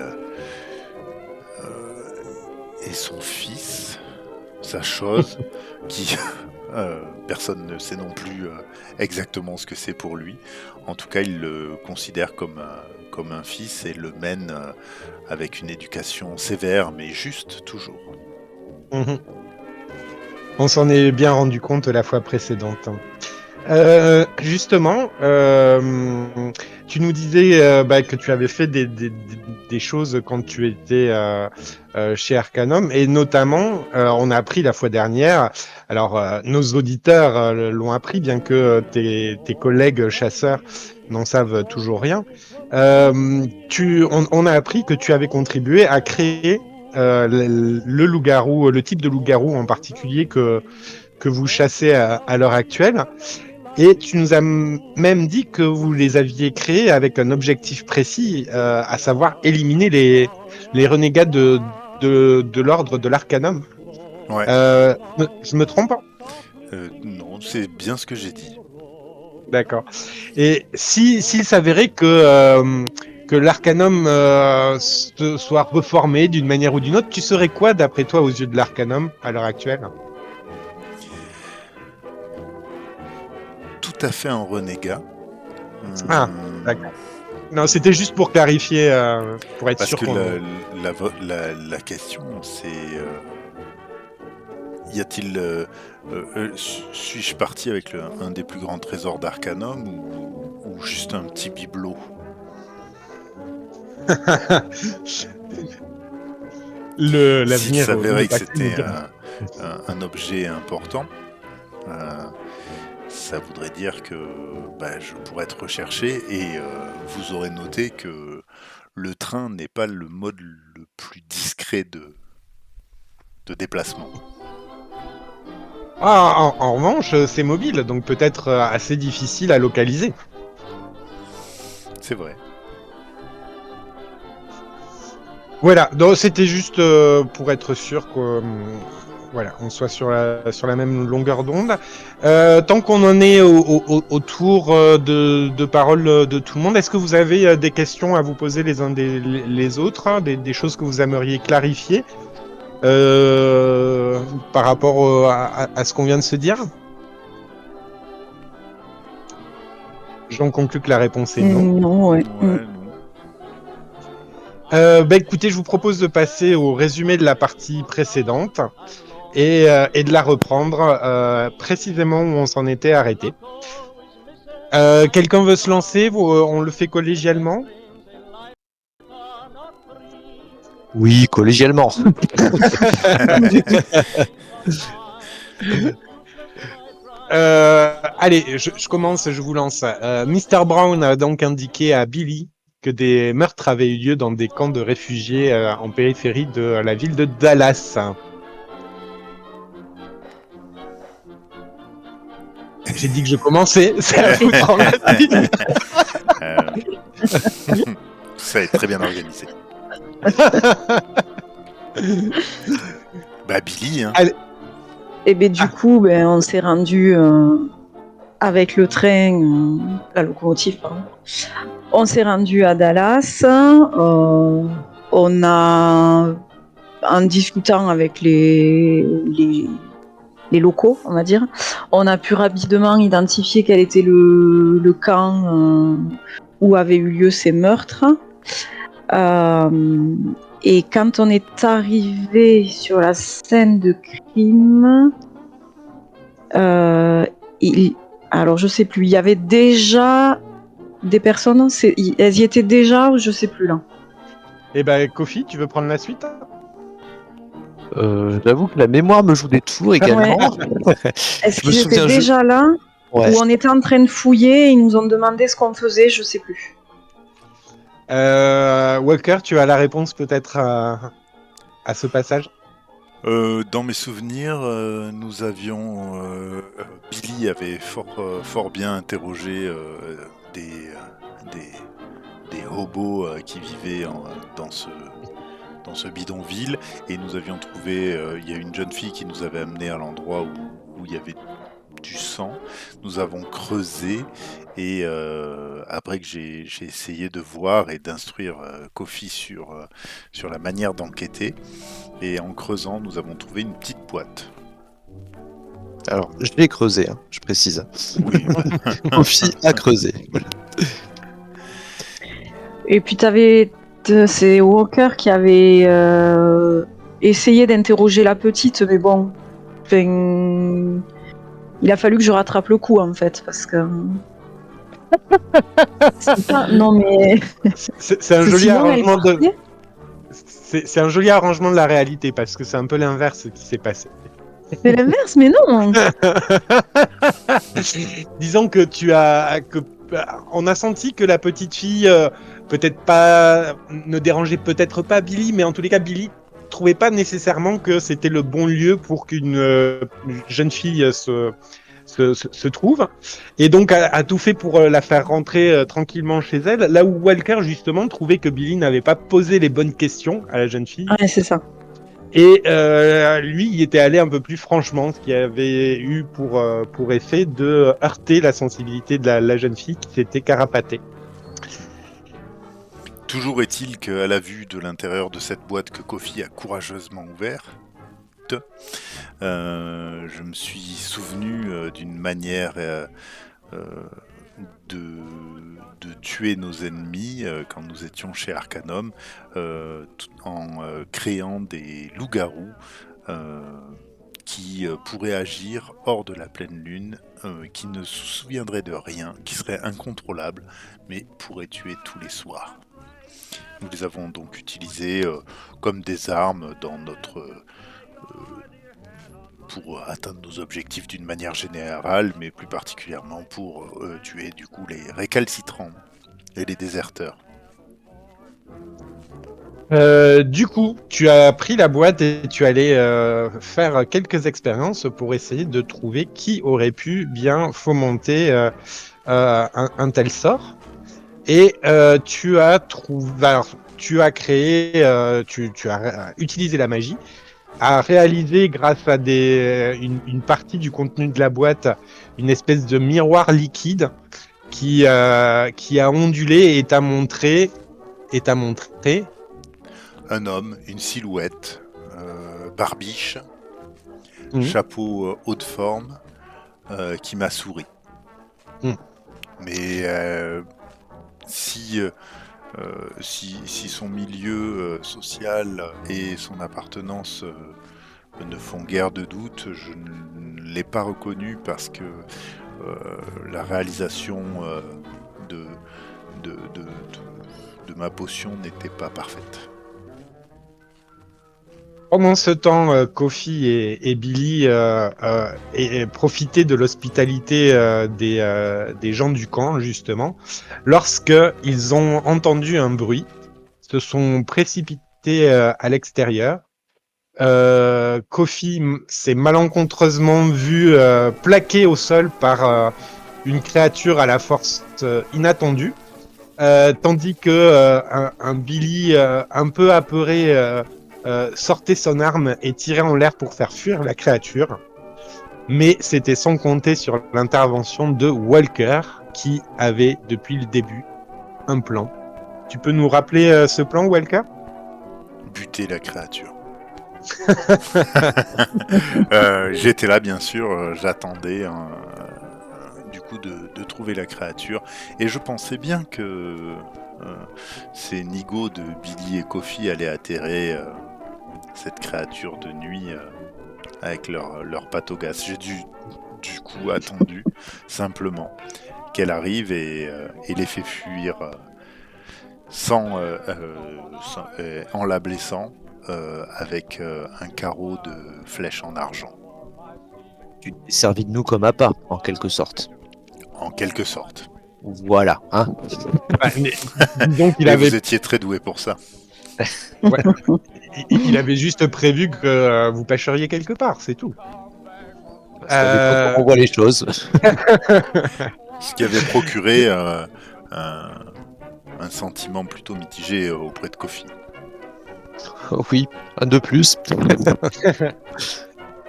et son fils, sa chose, qui personne ne sait non plus exactement ce que c'est pour lui. En tout cas, il le considère comme un fils et le mène avec une éducation sévère, mais juste toujours. Mhm. On s'en est bien rendu compte la fois précédente. Justement, tu nous disais que tu avais fait des choses quand tu étais chez Arcanum, et notamment, on a appris la fois dernière, alors nos auditeurs l'ont appris, bien que tes collègues chasseurs n'en savent toujours rien, on a appris que tu avais contribué à créer le loup-garou, le type de loup-garou en particulier que vous chassez à l'heure actuelle. Et tu nous as même dit que vous les aviez créés avec un objectif précis, à savoir éliminer les renégats de l'ordre de l'Arcanum. Ouais. Je me trompe? Non, c'est bien ce que j'ai dit. D'accord. Et s'il s'avérait que l'Arcanum soit reformé d'une manière ou d'une autre, tu serais quoi d'après toi aux yeux de l'Arcanum à l'heure actuelle? Tout à fait un renégat. Ah, d'accord. Non, c'était juste pour clarifier, pour être Parce sûr que qu'on... la question, c'est y a-t-il suis-je parti avec un des plus grands trésors d'Arcanum ou juste un petit bibelot? L'avenir. S'il s'avérait que c'était un objet important, ça voudrait dire que je pourrais être recherché et vous aurez noté que le train n'est pas le mode le plus discret de déplacement. Ah, en revanche, c'est mobile, donc peut-être assez difficile à localiser. C'est vrai. Voilà, donc c'était juste pour être sûr qu'on soit sur la même longueur d'onde. Tant qu'on en est au tour de parole de tout le monde, est-ce que vous avez des questions à vous poser les uns les autres, hein, des choses que vous aimeriez clarifier par rapport à ce qu'on vient de se dire? J'en conclus que la réponse est non. Non, ouais. Ouais, Écoutez, je vous propose de passer au résumé de la partie précédente et de la reprendre précisément où on s'en était arrêté. Quelqu'un veut se lancer? On le fait collégialement? Oui, collégialement. Allez, je commence, je vous lance. Mr. Brown a donc indiqué à Billy que des meurtres avaient eu lieu dans des camps de réfugiés en périphérie de la ville de Dallas. J'ai dit que je commençais, c'est à vous de prendre la suite. Ça est très bien organisé. Billy, hein. Et du coup, on s'est rendu avec le train, la locomotive, pardon. On s'est rendu à Dallas. On a, en discutant avec les locaux, on va dire, on a pu rapidement identifier quel était le camp où avaient eu lieu ces meurtres. Et quand on est arrivé sur la scène de crime, alors je sais plus, il y avait déjà des personnes, elles y étaient déjà ou je sais plus là. Eh ben, Kofi, tu veux prendre la suite? J'avoue que la mémoire me joue des tours également. Est-ce Je me qu'ils étaient souviens déjà là Ouais. ou on était en train de fouiller et ils nous ont demandé ce qu'on faisait, je sais plus. Walker, tu as la réponse peut-être à ce passage? Dans mes souvenirs, nous avions Billy avait fort bien interrogé des hobos qui vivaient dans ce bidonville, et nous avions trouvé, il y a une jeune fille qui nous avait amené à l'endroit où il y avait du sang. Nous avons creusé, et après que j'ai essayé de voir et d'instruire Kofi sur la manière d'enquêter, et en creusant, nous avons trouvé une petite boîte. Alors, je l'ai creusé, hein, je précise. Oui. Kofi a creusé. Voilà. Et puis c'est Walker qui avait essayé d'interroger la petite, mais bon, il a fallu que je rattrape le coup en fait, parce que non mais C'est un joli sinon, elle arrangement de. partait. C'est un joli arrangement de la réalité parce que c'est un peu l'inverse qui s'est passé. C'est l'inverse, mais non. Disons que on a senti que la petite fille peut-être pas ne dérangeait peut-être pas Billy, mais en tous les cas Billy trouvait pas nécessairement que c'était le bon lieu pour qu'une jeune fille se trouve, et donc a tout fait pour la faire rentrer tranquillement chez elle, là où Walker justement trouvait que Billy n'avait pas posé les bonnes questions à la jeune fille. Ouais, c'est ça. Et lui, il était allé un peu plus franchement, ce qui avait eu pour effet de heurter la sensibilité de la jeune fille qui s'était carapatée. Toujours est-il qu'à la vue de l'intérieur de cette boîte que Kofi a courageusement ouverte, je me suis souvenu d'une manière de tuer nos ennemis quand nous étions chez Arcanum, en créant des loups-garous qui pourraient agir hors de la pleine lune, qui ne se souviendraient de rien, qui seraient incontrôlables, mais pourraient tuer tous les soirs. Nous les avons donc utilisés comme des armes dans notre pour atteindre nos objectifs d'une manière générale, mais plus particulièrement pour tuer du coup les récalcitrants et les déserteurs. Du coup, tu as pris la boîte et tu allais faire quelques expériences pour essayer de trouver qui aurait pu bien fomenter un tel sort. Et tu as utilisé la magie, à réaliser grâce à une partie du contenu de la boîte une espèce de miroir liquide qui a ondulé et t'a montré Un homme, une silhouette, barbiche, Mhm. chapeau haut de forme, qui m'a souri. Mhm. Mais si son milieu social et son appartenance ne font guère de doute, je ne l'ai pas reconnu parce que la réalisation de ma potion n'était pas parfaite. Pendant ce temps, Kofi et Billy profitaient de l'hospitalité des gens du camp, justement, lorsqu'ils ont entendu un bruit, se sont précipités à l'extérieur. Kofi s'est malencontreusement vu plaqué au sol par une créature à la force inattendue, tandis que un Billy un peu apeuré sortait son arme et tirait en l'air pour faire fuir la créature. mais c'était sans compter sur l'intervention de Walker, qui avait depuis le début un plan. Tu peux nous rappeler ce plan, Walker? Buter la créature. J'étais là, bien sûr, j'attendais du coup de trouver la créature, et je pensais bien que ces nigauds de Billy et Kofi allaient atterrer cette créature de nuit avec leur patogas. J'ai du coup attendu simplement qu'elle arrive et les fait fuir en la blessant avec un carreau de flèche en argent. Tu t'es servi de nous comme appât, en quelque sorte. En quelque sorte. Voilà, hein. Donc il Mais avait, vous étiez très doué pour ça. il avait juste prévu que vous pêcheriez quelque part, c'est tout. Ça dépend comment on voit les choses. Ce qui avait procuré un sentiment plutôt mitigé auprès de Kofi. Oui, un de plus.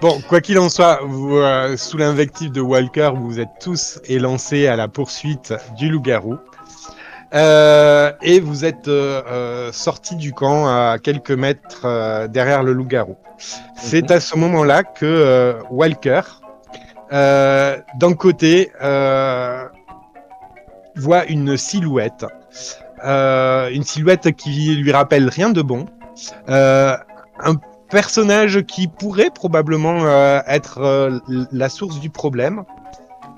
Bon, quoi qu'il en soit, vous, sous l'invective de Walker, vous vous êtes tous élancés à la poursuite du loup-garou. Et vous êtes sortis du camp à quelques mètres derrière le loup-garou. C'est à ce moment-là que Walker, d'un côté, voit une silhouette qui lui rappelle rien de bon. Un personnage qui pourrait probablement être la source du problème.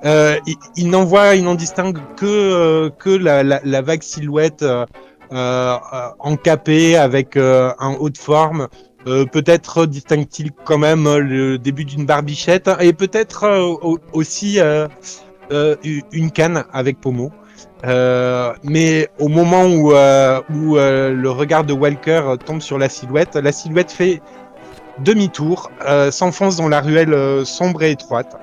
Il n'en distingue que la vague silhouette encapée avec un haut de forme. Peut-être distingue-t-il quand même le début d'une barbichette et peut-être aussi une canne avec pommeau. Mais au moment où le regard de Walker tombe sur la silhouette fait demi-tour, s'enfonce dans la ruelle sombre et étroite.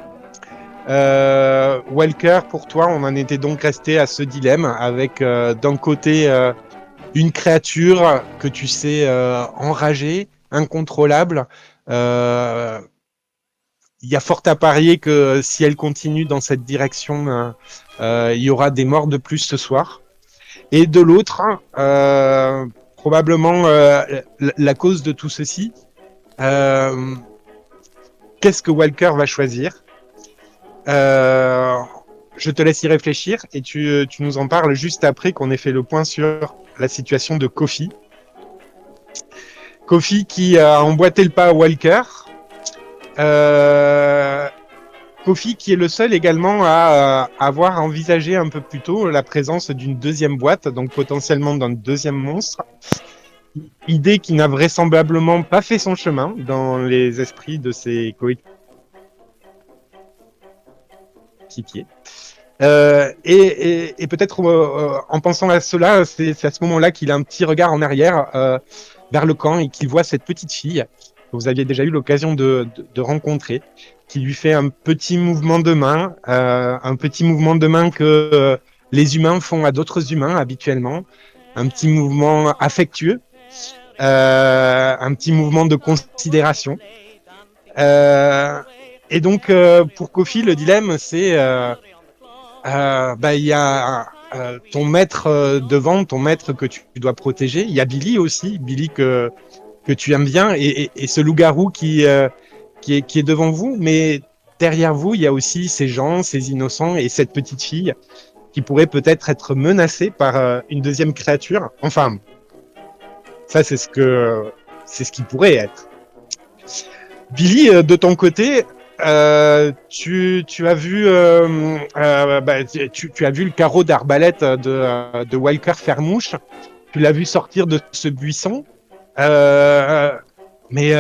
Walker, pour toi, on en était donc resté à ce dilemme avec d'un côté une créature que tu sais enragée, incontrôlable. Il y a fort à parier que si elle continue dans cette direction, il y aura des morts de plus ce soir. Et de l'autre, probablement la cause de tout ceci, qu'est-ce que Walker va choisir? Je te laisse y réfléchir et tu nous en parles juste après qu'on ait fait le point sur la situation de Kofi. Kofi qui a emboîté le pas à Walker. Kofi qui est le seul également à avoir envisagé un peu plus tôt la présence d'une deuxième boîte, donc potentiellement d'un deuxième monstre. Idée qui n'a vraisemblablement pas fait son chemin dans les esprits de ses coéquipiers. Et peut-être en pensant à cela, c'est à ce moment-là qu'il a un petit regard en arrière vers le camp et qu'il voit cette petite fille que vous aviez déjà eu l'occasion de rencontrer, qui lui fait un petit mouvement de main que les humains font à d'autres humains habituellement, un petit mouvement affectueux, un petit mouvement de considération. Et donc, pour Kofi, le dilemme, c'est il y a ton maître devant, ton maître que tu dois protéger. Il y a Billy aussi, Billy que tu aimes bien, et ce loup-garou qui est devant vous. Mais derrière vous, il y a aussi ces gens, ces innocents et cette petite fille qui pourrait peut-être être menacée par une deuxième créature. Enfin, ça, c'est ce qui pourrait être. Billy, de ton côté, tu as vu tu as vu le carreau d'arbalète de Walker faire mouche. Tu l'as vu sortir de ce buisson. Mais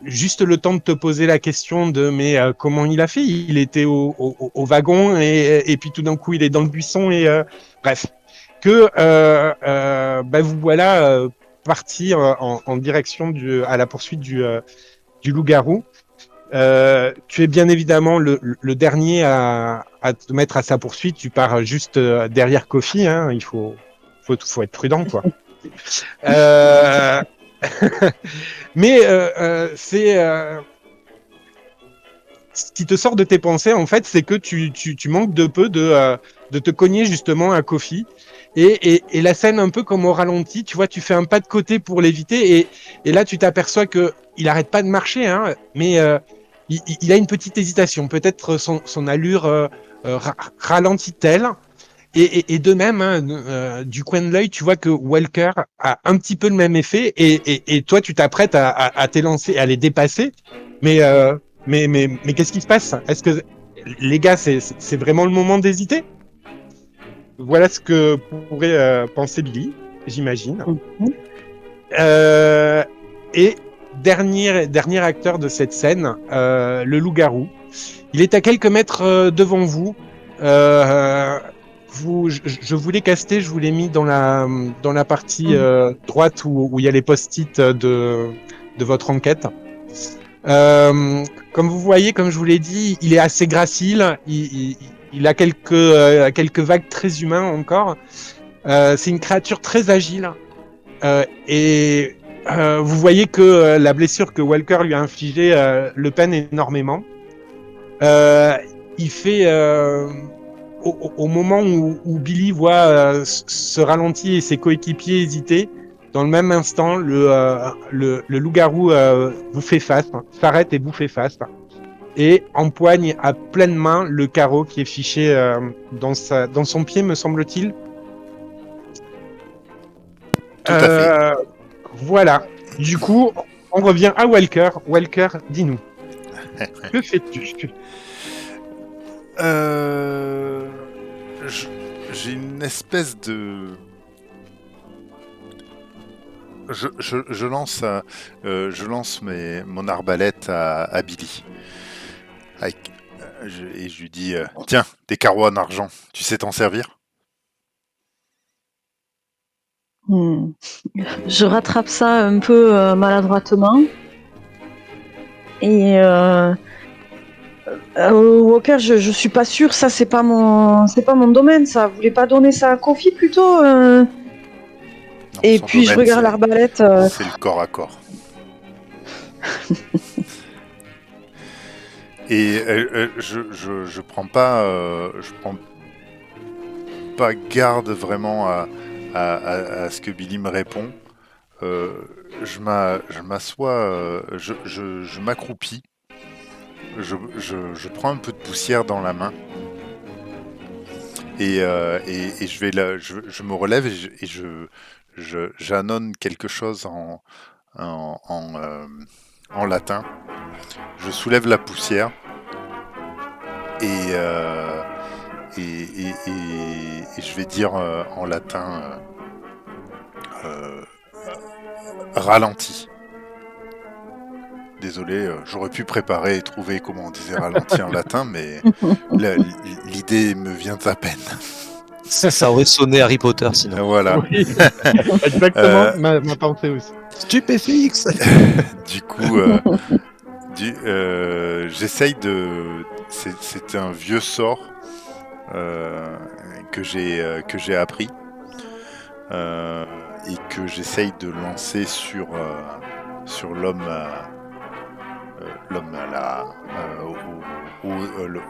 juste le temps de te poser la question de comment il a fait? Il était au wagon et puis tout d'un coup il est dans le buisson et bref. Que vous voilà partir en direction à la poursuite du loup-garou. Tu es bien évidemment le dernier à te mettre à sa poursuite. Tu pars juste derrière Kofi. Hein. Il faut être prudent, quoi. Mais c'est ce qui te sort de tes pensées, en fait, c'est que tu manques de peu de te cogner justement à Kofi. Et la scène, un peu comme au ralenti, tu vois, tu fais un pas de côté pour l'éviter. Et là, tu t'aperçois que il arrête pas de marcher, hein, mais il a une petite hésitation. Peut-être son allure ralentit-elle. Et de même, hein, du coin de l'œil, tu vois que Walker a un petit peu le même effet. Et toi, tu t'apprêtes à t'élancer, à les dépasser. Mais, mais qu'est-ce qui se passe? Est-ce que, les gars, c'est vraiment le moment d'hésiter? Voilà ce que pourrait penser Billy, j'imagine. Mhm. Euh, et dernier acteur de cette scène, le loup-garou. Il est à quelques mètres devant vous. Euh, je vous l'ai casté, je vous l'ai mis dans la partie droite où il y a les post-it de votre enquête. Comme vous voyez, comme je vous l'ai dit, il est assez gracile. Il a quelques vagues très humains encore. C'est une créature très agile. Et vous voyez que la blessure que Walker lui a infligée le peine énormément. Il fait au moment où Billy voit ce ralenti et ses coéquipiers hésiter, dans le même instant, le loup-garou vous fait face, hein, s'arrête et vous fait face, et empoigne à pleine main le carreau qui est fiché dans son pied, me semble-t-il. Tout à fait. Voilà. Du coup, on revient à Walker. Walker, dis-nous, que fais-tu? J'ai une espèce de... Je lance, mon arbalète à Billy. Et je lui dis, tiens, des carreaux en argent, tu sais t'en servir? Je rattrape ça un peu maladroitement. Et Walker, je suis pas sûre, ça c'est pas mon domaine, ça. Vous voulez pas donner ça à Kofi plutôt Non, Et son puis je domaine, regarde l'arbalète. c'est le corps à corps. Et je prends pas garde vraiment à ce que Billy me répond. Je m'assois, je m'accroupis, je prends un peu de poussière dans la main et je me relève et j'annonce quelque chose en latin. Je soulève la poussière et je vais dire en latin ralenti. Désolé, j'aurais pu préparer et trouver comment on disait ralenti en latin, mais l'idée me vient à peine. Ça aurait sonné Harry Potter sinon. Voilà. Oui, exactement, ma pensée aussi. Stupéfix. Du coup, j'essaye de... C'est un vieux sort que j'ai appris et que j'essaye de lancer sur l'homme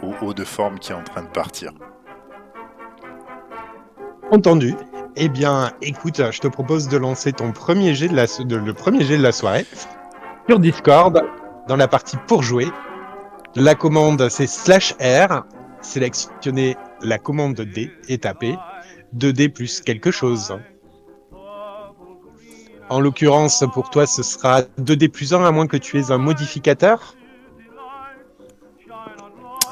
au haut de forme qui est en train de partir. Entendu. Eh bien, écoute, je te propose de lancer ton premier jet le premier jet de la soirée sur Discord, dans la partie pour jouer. La commande, c'est /R. Sélectionnez la commande D et tapez 2D plus quelque chose. En l'occurrence, pour toi, ce sera 2D plus 1, à moins que tu aies un modificateur.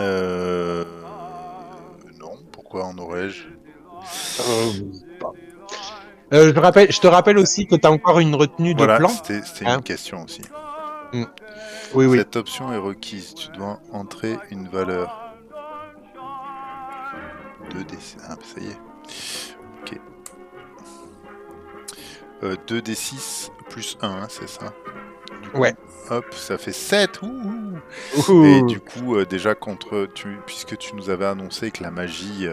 Non, pourquoi en aurais-je? Je te rappelle aussi que tu as encore une retenue de Voilà, plan. c'était Hein. une question aussi. Oui, oui. Cette option est requise. Tu dois entrer une valeur 2D. Ah, ça y est. Ok. 2D6 plus 1, hein, c'est ça? Du coup, Ouais. Hop, ça fait 7. Ouh. Ouh. Et du coup, déjà, puisque tu nous avais annoncé que la magie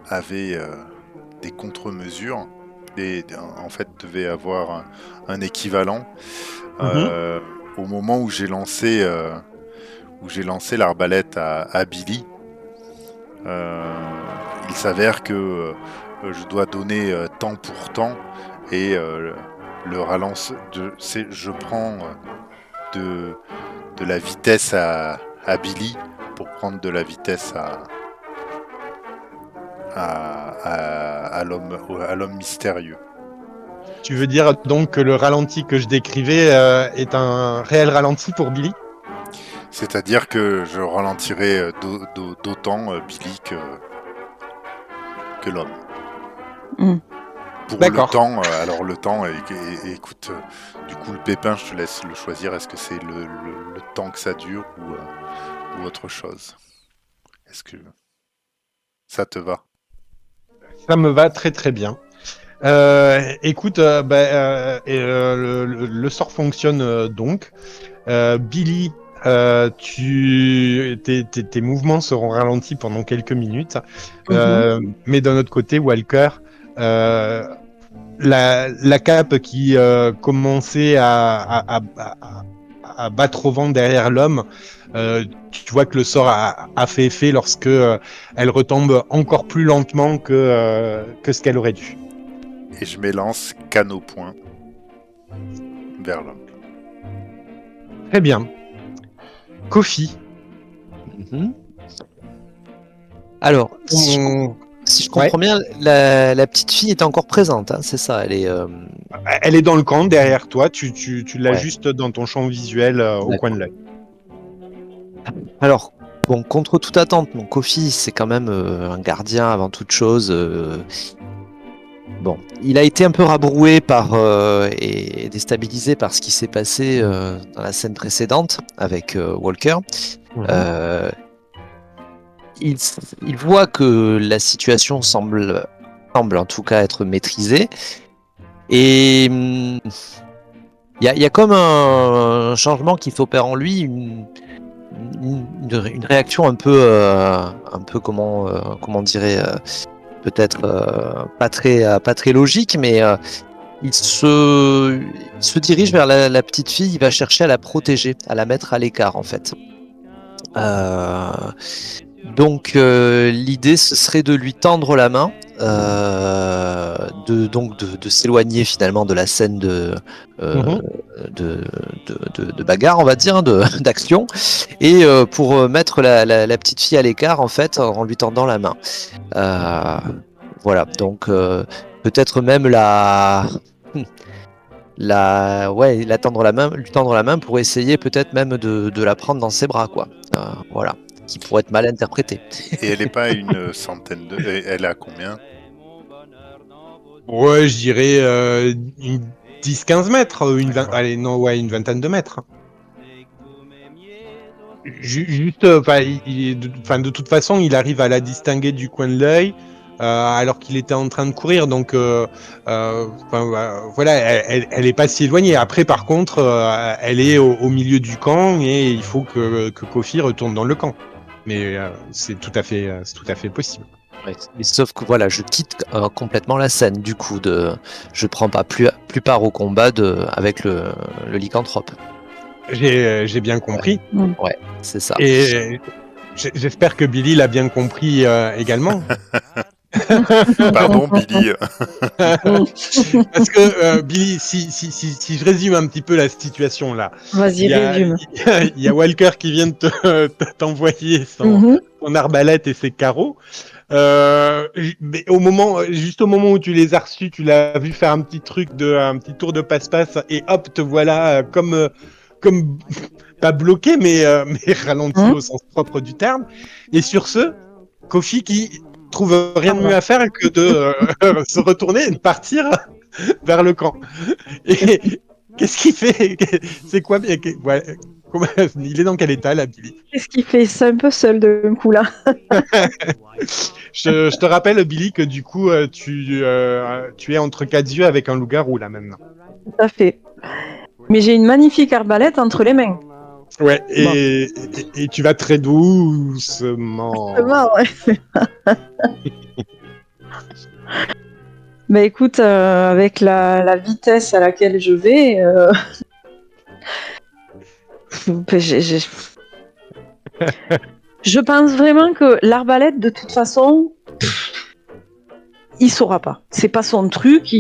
avait des contre-mesures, en fait, devait avoir un équivalent. Au moment où j'ai lancé où j'ai lancé l'arbalète à Billy. Il s'avère que je dois donner temps pour temps et le relance je prends de la vitesse à Billy pour prendre de la vitesse à l'homme mystérieux. Tu veux dire donc que le ralenti que je décrivais est un réel ralenti pour Billy? C'est-à-dire que je ralentirai d'autant Billy que l'homme. Mm. Pour D'accord. le temps, alors le temps, écoute, du coup le pépin, je te laisse le choisir. Est-ce que c'est le temps que ça dure ou autre chose? Est-ce que ça te va? Ça me va très très bien. Écoute, le sort fonctionne donc. Billy, tes mouvements seront ralentis pendant quelques minutes. Mais d'un autre côté, Walker, la cape qui commençait à battre au vent derrière l'homme, tu vois que le sort a fait effet lorsque elle retombe encore plus lentement que ce qu'elle aurait dû. Et je m'élance canne au point vers l'homme. Très bien. Kofi. Mhm. Alors, si je Ouais. comprends bien, la petite fille est encore présente, hein, c'est ça, elle est... Elle est dans le camp derrière toi, tu l'as Ouais. juste dans ton champ visuel au D'accord. coin de l'œil. Alors, bon, contre toute attente, mon Kofi, c'est quand même un gardien avant toute chose. Bon, il a été un peu rabroué et déstabilisé par ce qui s'est passé dans la scène précédente avec Walker. Euh, il voit que la situation semble en tout cas être maîtrisée. Et il y a comme un changement qui s'opère en lui, une réaction un peu comment dirait peut-être pas très logique, mais il se dirige vers la petite fille, il va chercher à la protéger, à la mettre à l'écart en fait. Donc l'idée ce serait de lui tendre la main, de s'éloigner finalement de la scène de bagarre, on va dire, d'action, et pour mettre la petite fille à l'écart en fait en lui tendant la main. Voilà, donc peut-être même lui tendre la main pour essayer peut-être même de la prendre dans ses bras, quoi. Voilà, qui pourrait être mal interprété. Et elle n'est pas à une centaine de... Elle a combien? Ouais, je dirais une 10-15 mètres, D'accord. allez, non, ouais, une vingtaine de mètres. Juste, de toute façon, il arrive à la distinguer du coin de l'œil alors qu'il était en train de courir. Donc, voilà, elle est pas si éloignée. Après, par contre, elle est au milieu du camp et il faut que Kofi retourne dans le camp. Mais c'est tout à fait possible. Ouais. Mais sauf que voilà, je quitte complètement la scène du coup. Je prends pas plus part au combat avec le lycanthrope. J'ai bien compris. Ouais, c'est ça. Et j'espère que Billy l'a bien compris également. Pardon, Billy. Parce que Billy, si je résume un petit peu la situation là, Vas-y, résume. il y a Walker qui vient de t'envoyer son arbalète et ses carreaux. Mais juste au moment où tu les as reçus, tu l'as vu faire un petit tour de passe-passe et hop, te voilà comme pas bloqué, mais ralenti au sens propre du terme. Et sur ce, Kofi qui trouve rien de mieux à faire que de se retourner et de partir vers le camp. Et qu'est-ce qu'il fait? C'est quoi? Il est dans quel état là, Billy? Qu'est-ce qu'il fait? C'est un peu seul d'un coup là. Je te rappelle, Billy, que du coup, tu es entre quatre yeux avec un loup-garou là maintenant. Tout à fait. Mais j'ai une magnifique arbalète entre les mains. Ouais, et tu vas très doucement. Ouais. Bah écoute, avec la vitesse à laquelle je vais, Je pense vraiment que l'arbalète, de toute façon, il saura pas. C'est pas son truc.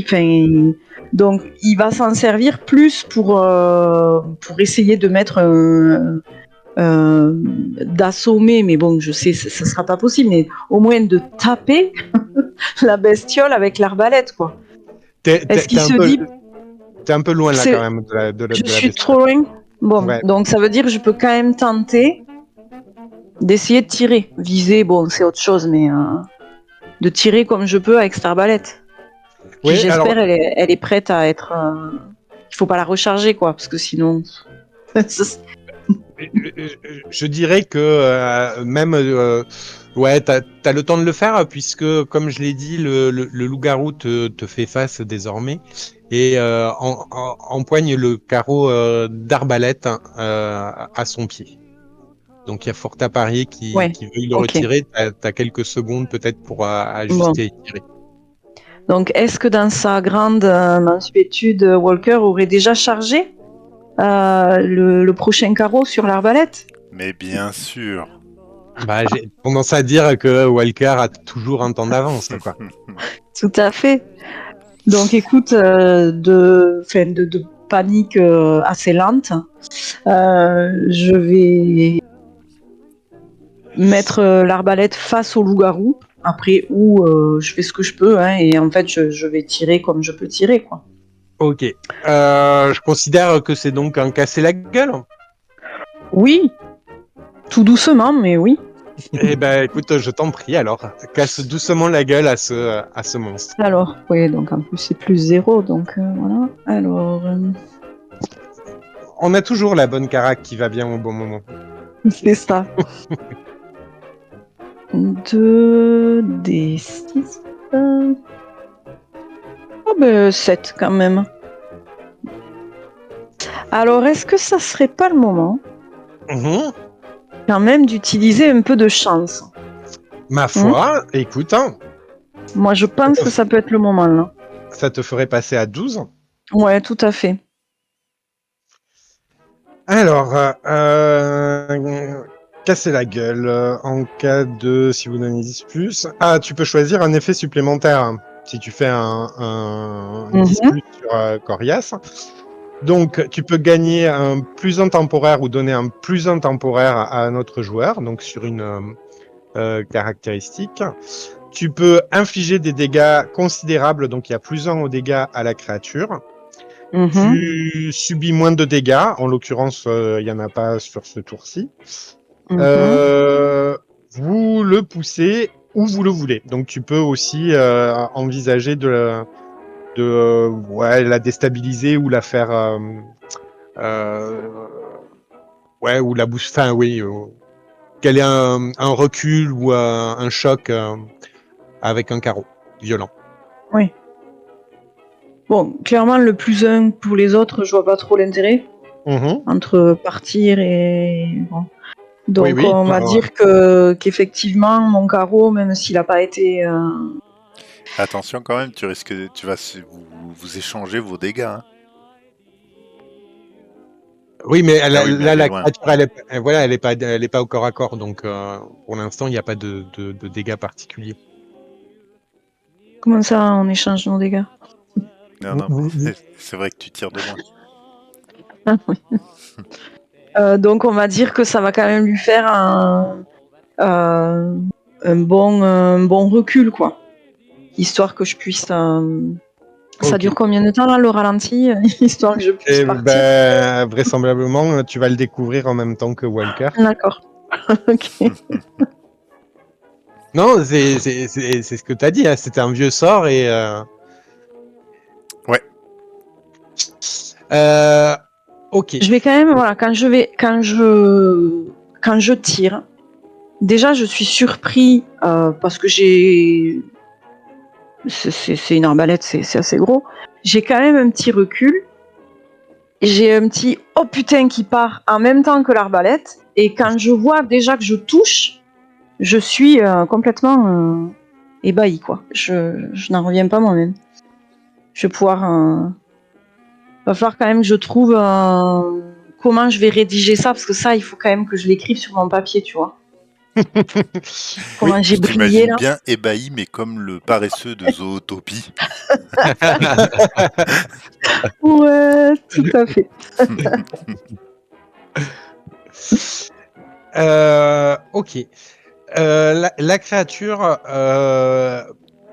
Donc, il va s'en servir plus pour essayer de mettre d'assommer, mais bon, je sais, ça sera pas possible, mais au moins de taper la bestiole avec l'arbalète, quoi. Est-ce qu'il se dit, T'es un peu loin là c'est- quand même je de la suis bestiole. trop loin? Bon, Ouais. donc ça veut dire que je peux quand même tenter d'essayer de tirer. Viser, bon, c'est autre chose, mais de tirer comme je peux avec cette arbalète. Puis Oui, alors j'espère elle est prête à être. Il faut pas la recharger, quoi, parce que sinon. je dirais que même ouais, t'as le temps de le faire puisque comme je l'ai dit, le loup-garou te fait face désormais et empoigne le carreau d'arbalète à son pied. Donc il y a fort à parier Ouais, qui veuille le ok. retirer. T'as quelques secondes peut-être pour Bon. ajuster et tirer. Donc, est-ce que dans sa grande mansuétude, Walker aurait déjà chargé le prochain carreau sur l'arbalète? Mais bien sûr. Bah, j'ai tendance à dire que Walker a toujours un temps d'avance, quoi. Tout à fait. Donc, écoute, de panique assez lente, je vais mettre l'arbalète face au loup-garou. Après, où je fais ce que je peux, hein, et en fait, je vais tirer comme je peux tirer, quoi. Ok. Je considère que c'est donc un casser la gueule. Oui, tout doucement, mais oui. Eh ben, écoute, je t'en prie, alors. Casse doucement la gueule à ce monstre. Alors, oui, donc en plus c'est plus 0, donc voilà. Alors, On a toujours la bonne carac qui va bien au bon moment. c'est ça. 2 des 6. Oh ben 7 quand même. Alors, est-ce que ça serait pas le moment Mhm. quand même d'utiliser un peu de chance? Ma foi, écoute, hein, Moi, je pense que ça peut être le moment là. ça te ferait passer à 12. Ouais, tout à fait. Alors, casser la gueule en cas de si vous donnez 10 plus. Ah, tu peux choisir un effet supplémentaire hein, si tu fais un 10 Mhm. plus sur Corias. Donc, tu peux gagner un plus 1 temporaire ou donner un plus 1 temporaire à un autre joueur, donc sur une caractéristique. Tu peux infliger des dégâts considérables, donc il y a plus 1 aux dégâts à la créature. Mhm. Tu subis moins de dégâts, en l'occurrence, il n'y en a pas sur ce tour-ci. Mhm. Vous le poussez où vous le voulez. Donc tu peux aussi envisager ouais, la déstabiliser ou la faire... ouais, ou la boost... Enfin, oui, qu'elle ait un recul ou un choc avec un carreau violent. Oui. Bon, clairement, le plus 1 pour les autres, je vois pas trop l'intérêt Mhm. entre partir et. Bon. Oui, Donc, oui. on va dire qu'effectivement, mon carreau, même s'il n'a pas été. Attention quand même, tu risques tu vas vous échanger vos dégâts. Hein. Oui, mais Ah oui, mais là, elle est la loin. créature, voilà, elle est pas au corps à corps, donc pour l'instant, il n'y a pas de dégâts particuliers. Comment ça, on échange nos dégâts? Non, non, mais c'est vrai que tu tires de loin. Ah, oui. Donc, on va dire que ça va quand même lui faire un bon recul, quoi. Histoire que je puisse. Ça Ok. dure combien de temps, là, le ralenti? Histoire que je puisse Et partir. ben, vraisemblablement, tu vas le découvrir en même temps que Walker. D'accord. Ok. Non, c'est ce que tu as dit, hein, c'était un vieux sort et. Ouais. Ok. Je vais quand même, voilà, quand je tire, déjà je suis surpris parce que c'est une arbalète, c'est assez gros. J'ai quand même un petit recul. J'ai un petit oh putain qui part en même temps que l'arbalète. Et quand je vois déjà que je touche, je suis complètement ébahie, quoi. Je n'en reviens pas moi-même. Je vais pouvoir. Va falloir quand même que je trouve comment je vais rédiger ça, parce que ça, il faut quand même que je l'écrive sur mon papier, tu vois. Comment j'ai Je brillé t'imagine là. bien ébahi, mais comme le paresseux de Zootopie. Ouais, tout à fait. Ok. La créature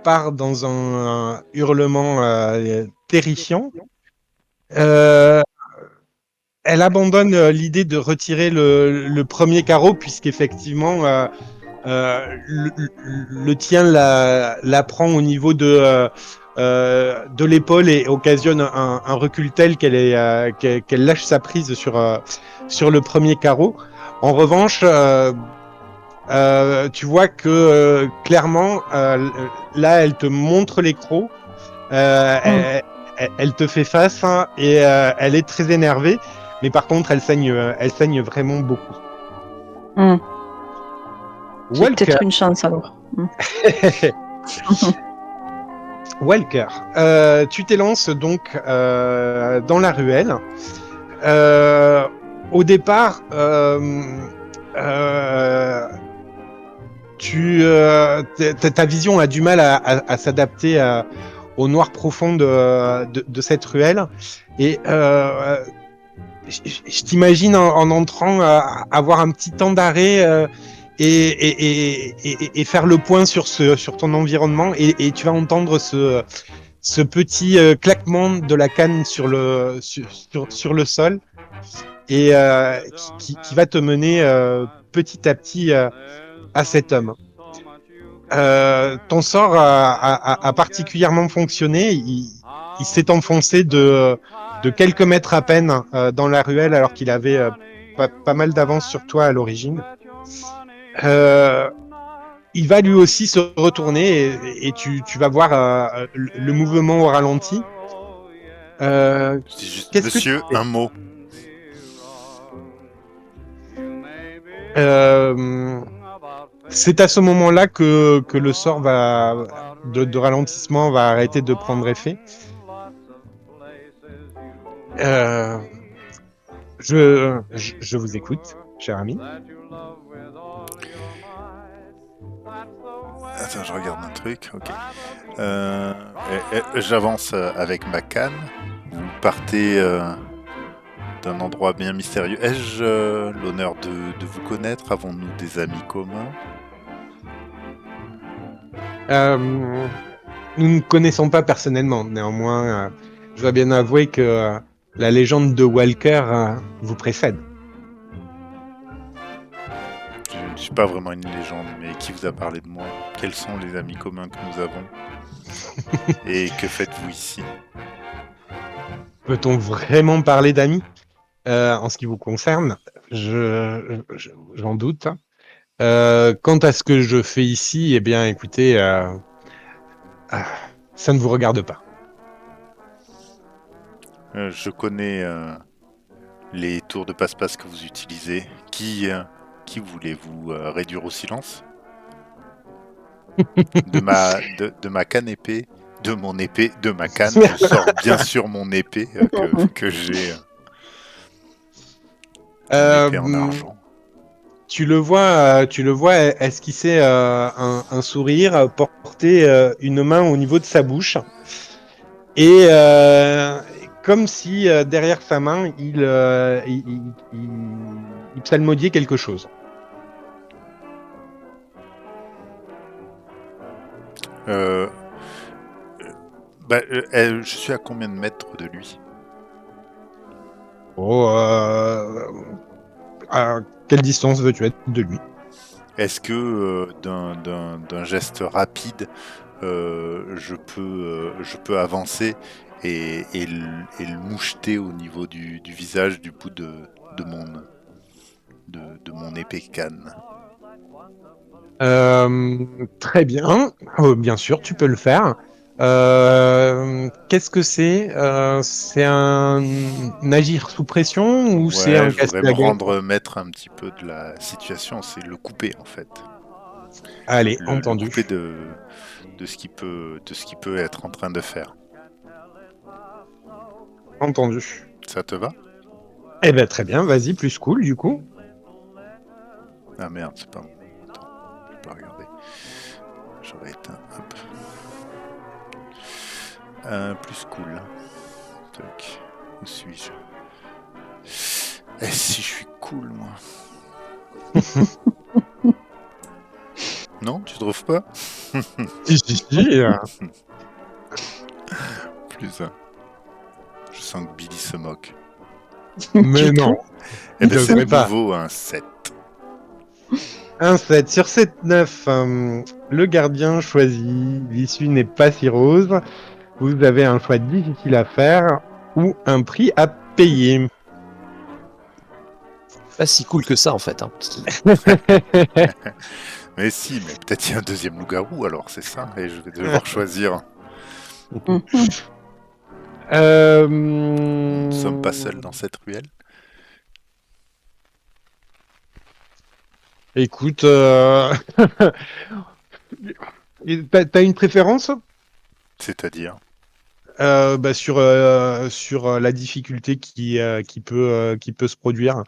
part dans un hurlement terrifiant. Elle abandonne l'idée de retirer le premier carreau, puisqu'effectivement, le tien la prend au niveau de l'épaule et occasionne un recul tel qu'elle lâche sa prise sur le premier carreau. En revanche, tu vois que clairement, là, elle te montre les crocs, elle te fait face, hein, et elle est très énervée, mais par contre, elle saigne vraiment beaucoup. J'ai Walker. peut-être une chance alors. Walker, tu t'élances donc dans la ruelle. Au départ, ta vision a du mal à s'adapter au noir profond de cette ruelle. Et je t'imagine en entrant avoir un petit temps d'arrêt et faire le point sur ton environnement. Et tu vas entendre ce petit claquement de la canne sur le sol et qui va te mener petit à petit à cet homme. Ton sort a particulièrement fonctionné. Il s'est enfoncé de quelques mètres à peine dans la ruelle alors qu'il avait pas mal d'avance sur toi à l'origine. Il va lui aussi se retourner et tu vas voir le mouvement au ralenti. Je dis juste, Qu'est-ce que tu monsieur, fais? un mot. C'est à ce moment-là que le sort de ralentissement va arrêter de prendre effet. Je vous écoute, cher ami. Attends, je regarde un truc. Ok. J'avance avec ma canne. Vous partez d'un endroit bien mystérieux. Ai-je l'honneur de vous connaître? Avons-nous des amis communs? Nous ne connaissons pas personnellement. Néanmoins, je dois bien avouer que la légende de Walker vous précède. Je ne suis pas vraiment une légende, mais qui vous a parlé de moi? Quels sont les amis communs que nous avons? Et que faites-vous ici? Peut-on vraiment parler d'amis en ce qui vous concerne? J'en doute. Quant à ce que je fais ici, eh bien, écoutez, ça ne vous regarde pas. Je connais les tours de passe-passe que vous utilisez. Qui voulez-vous réduire au silence? De ma canne épée, de mon épée, de ma canne, je sors bien sûr mon épée que j'ai. Mon épée en argent. Tu le vois esquisser un sourire, porter une main au niveau de sa bouche, et comme si derrière sa main, il psalmodiait quelque chose. Je suis à combien de mètres de lui? Oh, à quelle distance veux-tu être de lui? Est-ce que d'un geste rapide, je peux avancer et le moucheter au niveau du visage, du bout de mon épée canne? Très bien. Bien sûr, tu peux le faire. Qu'est-ce que c'est? C'est un agir sous pression ou c'est Ouais, un je casser voudrais me la gueule? rendre maître un petit peu de la situation, c'est le couper en fait. Allez, Le entendu. couper de ce qui peut être en train de faire. Entendu. Ça te va? Eh ben très bien, vas-y, plus cool du coup. Ah merde, c'est pas bon. Attends, je peux pas regarder. J'aurais éteint. Hop. Plus cool. Tac. Où suis-je? Eh si je suis cool, moi. Non, tu trouves pas? Si. Plus un. Je sens que Billy se moque. Mais Du non, tout. Eh il ben c'est devrait pas. nouveau, un 7. Un 7 sur 7, 9. Le gardien choisit. L'issue n'est pas si rose. Vous avez un choix difficile à faire ou un prix à payer. Pas si cool que ça en fait. Hein. Mais si, mais peut-être il y a un deuxième loup-garou alors, c'est ça. Et je vais devoir choisir. Mhm. Nous ne sommes pas seuls dans cette ruelle. Écoute, t'as une préférence C'est-à-dire. sur la difficulté qui peut se produire?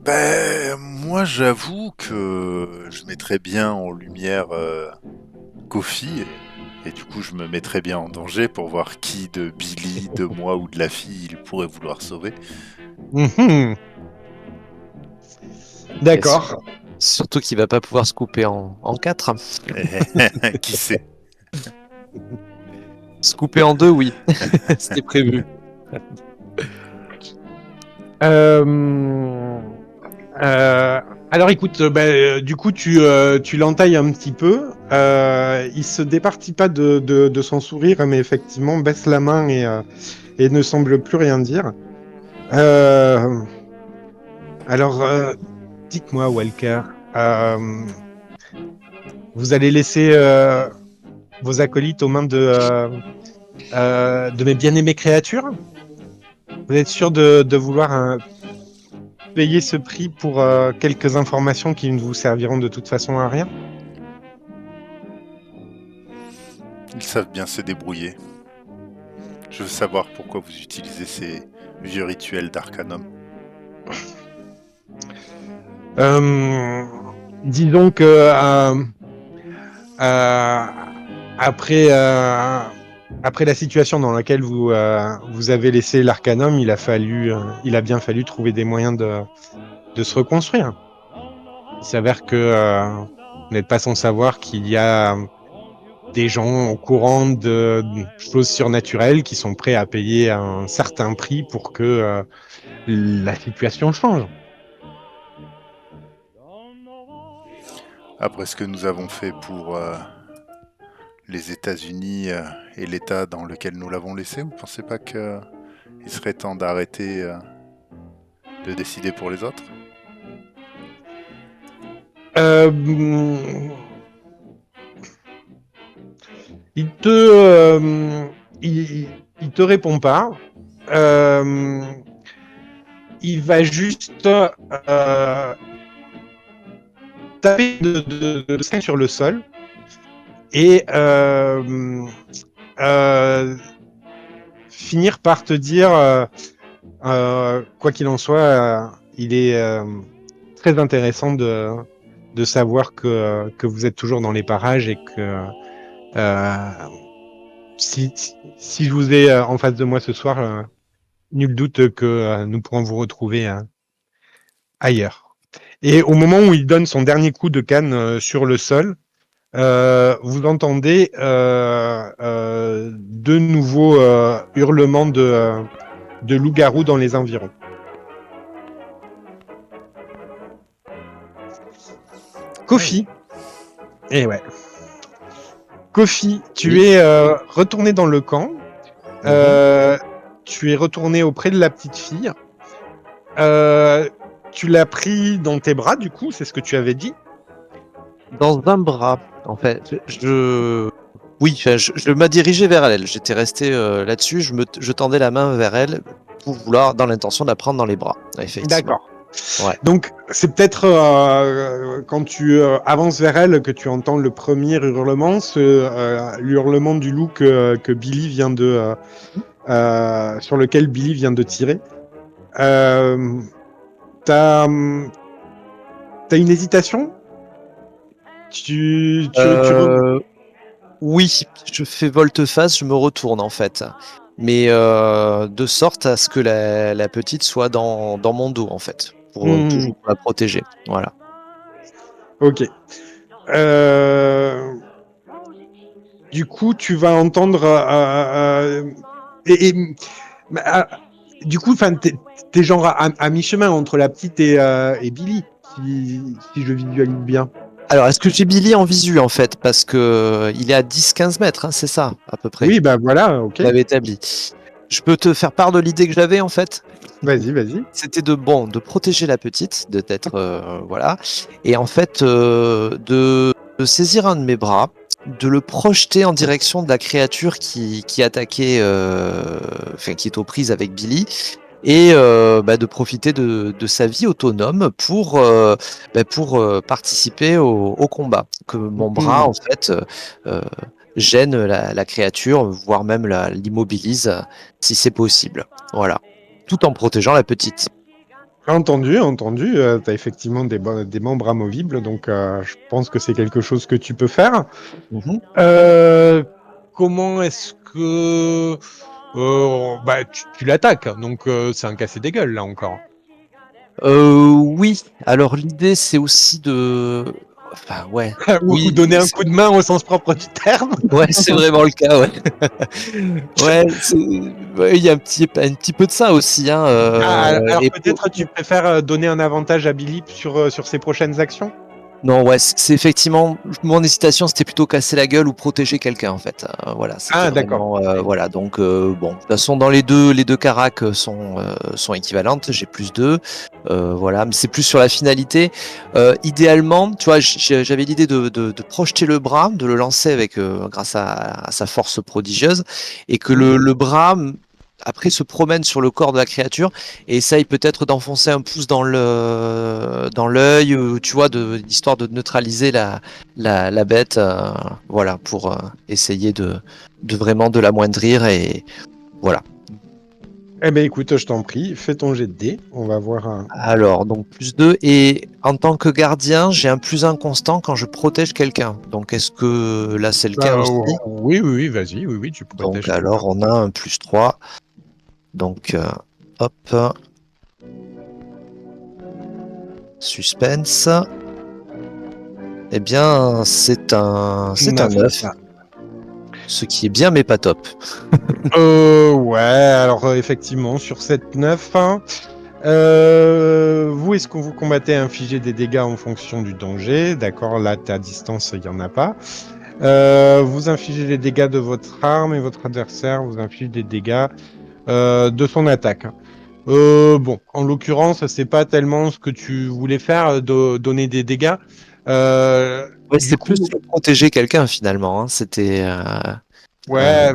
Ben, moi j'avoue que je mettrais bien en lumière Kofi. Et du coup, je me mettrais bien en danger pour voir qui de Billy, de moi ou de la fille il pourrait vouloir sauver. Mhm. D'accord. Surtout qu'il va pas pouvoir se couper en quatre. Qui sait? Se couper en deux, oui. C'était prévu. Euh, alors écoute, du coup tu l'entailles un petit peu. Il se départit pas de son sourire, mais effectivement baisse la main et ne semble plus rien dire. Euh, alors dites-moi Walker, vous allez laisser vos acolytes aux mains de mes bien-aimées créatures? Vous êtes sûr de vouloir payer ce prix pour quelques informations qui ne vous serviront de toute façon à rien? Ils savent bien se débrouiller. Je veux savoir pourquoi vous utilisez ces vieux rituels d'Arcanum. Euh, disons que euh, après, après la situation dans laquelle vous avez laissé l'Arcanum, il a bien fallu trouver des moyens de se reconstruire. Il s'avère que vous n'êtes pas sans savoir qu'il y a des gens au courant de choses surnaturelles qui sont prêts à payer un certain prix pour que la situation change. Après ce que nous avons fait pour les États-Unis et l'État dans lequel nous l'avons laissé, vous pensez pas qu'il serait temps d'arrêter de décider pour les autres? Euh, il te, il te répond pas. Euh, il va juste taper de sein sur le sol et finir par te dire, quoi qu'il en soit, il est très intéressant de savoir que vous êtes toujours dans les parages et que euh, si je vous ai en face de moi ce soir, nul doute que nous pourrons vous retrouver ailleurs. Et au moment où il donne son dernier coup de canne sur le sol, vous entendez de nouveaux hurlements de loups-garous dans les environs. Kofi. Et ouais. Kofi, tu Oui. es retourné dans le camp. Tu es retourné auprès de la petite fille. Tu l'as pris dans tes bras, du coup, c'est ce que tu avais dit. Dans un bras, en fait. Oui, enfin, je me dirigeais vers elle. J'étais resté là-dessus. Je tendais la main vers elle pour vouloir, dans l'intention de la prendre dans les bras. Effectivement. D'accord. Ouais. Donc, c'est peut-être quand tu avances vers elle que tu entends le premier hurlement, l'hurlement du loup que Billy sur lequel Billy vient de tirer. T'as une hésitation? Oui, je fais volte-face, je me retourne en fait. Mais de sorte à ce que la petite soit dans mon dos en fait, pour toujours la protéger. Voilà. Ok. Du coup, tu vas entendre bah, du coup, t'es genre à mi-chemin entre la petite et Billy, si je visualise bien. Alors, est-ce que j'ai Billy en visu en fait? Parce que il est à 10-15 mètres, hein, c'est ça, à peu près. Oui, bah voilà, ok. On l'avait établi. Je peux te faire part de l'idée que j'avais en fait. Vas-y. C'était de protéger la petite, d'être voilà, et en fait de saisir un de mes bras, de le projeter en direction de la créature qui attaquait, enfin qui est aux prises avec Billy, et de profiter de sa vie autonome pour participer au combat. Que mon bras en fait gêne la créature, voire même l'immobilise si c'est possible. Voilà. Tout en protégeant la petite. Entendu. T'as effectivement des membres amovibles, donc je pense que c'est quelque chose que tu peux faire. Mhm. Comment est-ce que tu l'attaques, donc c'est un cassé des gueules là encore. Oui, alors l'idée c'est aussi de... Enfin ouais, Ou oui, donner un coup de main au sens propre du terme. ouais, c'est vraiment le cas, ouais. Ouais, ouais, il y a un petit peu de ça aussi, hein. Alors Et peut-être tu préfères donner un avantage à Billy sur ses prochaines actions. non, ouais, c'est effectivement mon hésitation, c'était plutôt casser la gueule ou protéger quelqu'un en fait. Voilà, c'était Ah d'accord. vraiment voilà. Donc bon, de toute façon dans les deux caracs sont équivalentes. J'ai plus 2, voilà, mais c'est plus sur la finalité. Idéalement, tu vois, j'avais l'idée de projeter le bras, de le lancer avec grâce à sa force prodigieuse, et que le bras après se promène sur le corps de la créature et essaye peut-être d'enfoncer un pouce dans l'œil, tu vois, histoire de neutraliser la bête, voilà, pour essayer de vraiment de l'amoindrir et voilà. Eh ben écoute, je t'en prie, fais ton jet de dés. On va voir un. Alors, donc plus 2 et en tant que gardien, j'ai un plus 1 constant quand je protège quelqu'un. Donc est-ce que là c'est le cas aussi? Oui, vas-y, oui, tu Donc protèges quelqu'un. alors on a un plus 3. Donc hop, suspense. Eh bien, c'est un 9. Ce qui est bien, mais pas top. Ouais, alors effectivement, sur cette 9, hein, vous, est-ce que vous combattez infliger des dégâts en fonction du danger? D'accord, là, t'es à distance, il n'y en a pas. Vous infligez les dégâts de votre arme et votre adversaire vous inflige des dégâts de son attaque. Bon, en l'occurrence, c'est pas tellement ce que tu voulais faire, de donner des dégâts. Ouais, Du c'était plus coup, pour protéger quelqu'un finalement, hein. C'était ouais,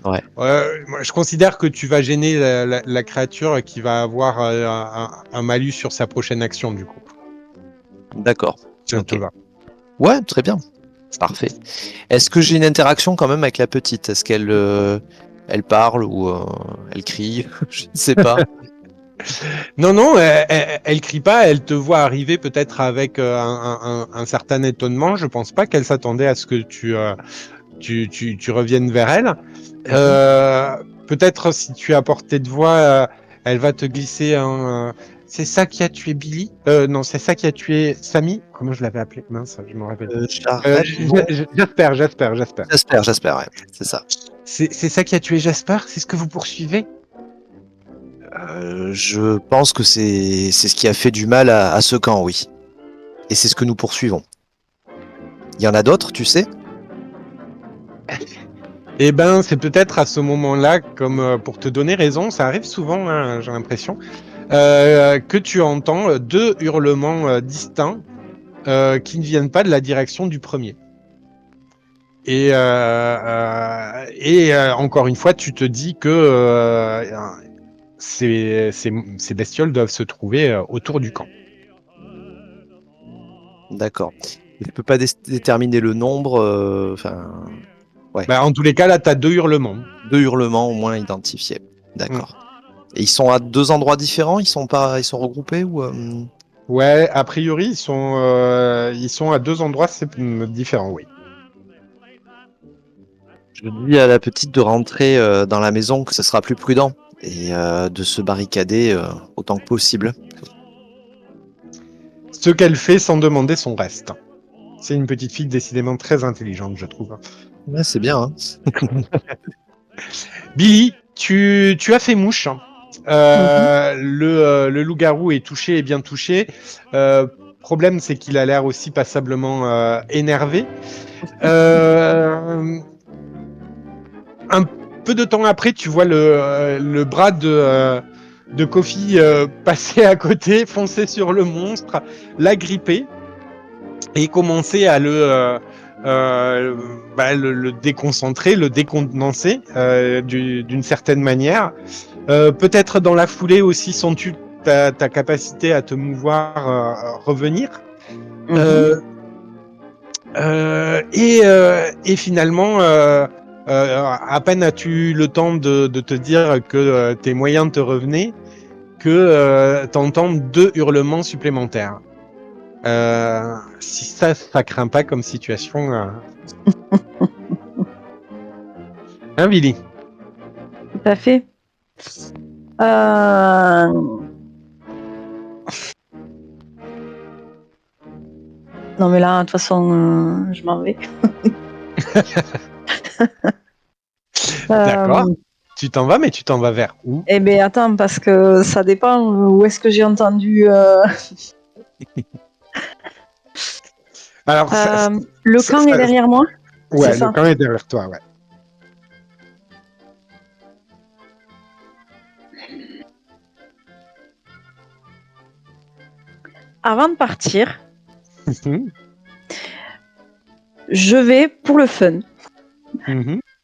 ouais, moi, je considère que tu vas gêner la créature qui va avoir un malus sur sa prochaine action, du coup. d'accord. Ça te Ok. va. Ouais, très bien. Parfait. Est-ce que j'ai une interaction quand même avec la petite? Est-ce qu'elle elle parle ou elle crie? Je ne sais pas. Non, elle crie pas, elle te voit arriver peut-être avec un certain étonnement. Je pense pas qu'elle s'attendait à ce que tu reviennes vers elle. Mhm. Peut-être si tu es à portée de voix, elle va te glisser un. C'est ça qui a tué Billy? Non, c'est ça qui a tué Sammy? Comment je l'avais appelé? Mince, je me rappelle plus. J'arrête, non. Jasper. J'espère, ouais. C'est ça. C'est ça qui a tué Jasper? C'est ce que vous poursuivez? Je pense que c'est ce qui a fait du mal à ce camp, oui. Et c'est ce que nous poursuivons. Il y en a d'autres, tu sais? Eh ben, c'est peut-être à ce moment-là, comme pour te donner raison, ça arrive souvent, hein, j'ai l'impression, que tu entends deux hurlements distincts qui ne viennent pas de la direction du premier. Et encore une fois, tu te dis que ces bestioles doivent se trouver autour du camp. D'accord. Je peux pas déterminer le nombre, enfin, Bah, en tous les cas, là, tu as 2 hurlements. 2 hurlements au moins identifiés. D'accord. Et ils sont à 2 endroits différents? Ils sont regroupés ou Ouais, a priori, ils sont à 2 endroits différents, oui. Je dis à la petite de rentrer dans la maison, que ce sera plus prudent et de se barricader autant que possible. Ce qu'elle fait sans demander son reste. C'est une petite fille décidément très intelligente, je trouve. Ouais, c'est bien. Hein. Billy, tu as fait mouche. Le loup-garou est touché et bien touché. Problème, c'est qu'il a l'air aussi passablement énervé. Un peu de temps après, tu vois le bras de Kofi passer à côté, foncer sur le monstre, l'agripper et commencer à le déconcentrer, le décondenser d'une certaine manière. Peut-être dans la foulée aussi, sens-tu ta capacité à te mouvoir revenir. Et finalement, à peine as-tu le temps de te dire que tes moyens te revenaient, que t'entends 2 hurlements supplémentaires. Si ça craint pas comme situation. Hein, Billy? Tout à fait. Non mais là, de toute façon, je m'en vais. D'accord. Tu t'en vas, mais tu t'en vas vers où? Eh bien, attends, parce que ça dépend où est-ce que j'ai entendu. Alors, Le camp est derrière moi. Ouais, c'est ça. le camp est derrière toi, ouais. Avant de partir, je vais, pour le fun,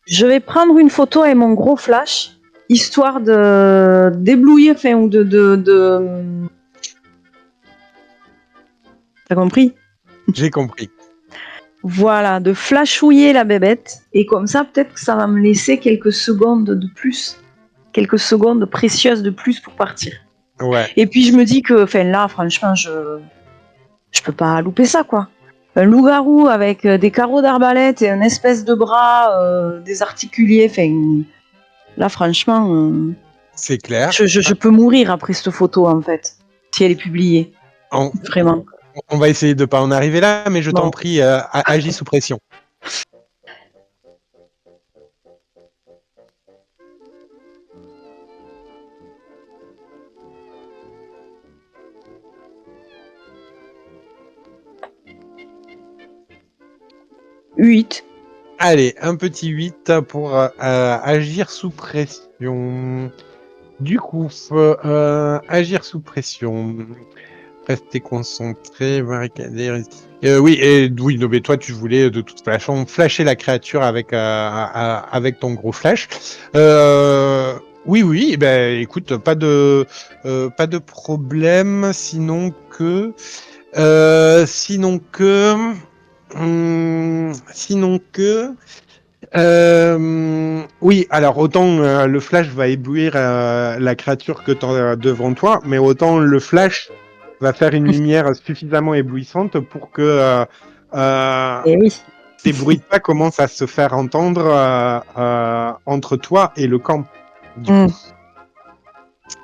je vais prendre une photo avec mon gros flash, histoire de d'éblouir, enfin, ou de... T'as compris? J'ai compris. Voilà, de flashouiller la bébête, et comme ça, peut-être que ça va me laisser quelques secondes de plus, quelques secondes précieuses de plus pour partir. Ouais. Et puis je me dis que, enfin là, franchement, je peux pas louper ça, quoi. Un loup-garou avec des carreaux d'arbalète et un espèce de bras désarticulé, enfin, là, franchement, c'est clair. Je peux mourir après cette photo, en fait, si elle est publiée. Vraiment. On va essayer de pas en arriver là, mais je t'en prie, agis sous pression. Huit. Allez, un petit 8 pour agir sous pression. Du coup, agir sous pression. Rester concentré, barricader. Oui, non, mais toi, tu voulais de toute façon flasher la créature avec ton gros flash. Oui, ben écoute, pas de problème, sinon que. Oui, alors autant le flash va éblouir la créature que tu as devant toi, mais autant le flash va faire une lumière suffisamment éblouissante pour que ces bruits de pas commencent à se faire entendre entre toi et le camp. Du coup.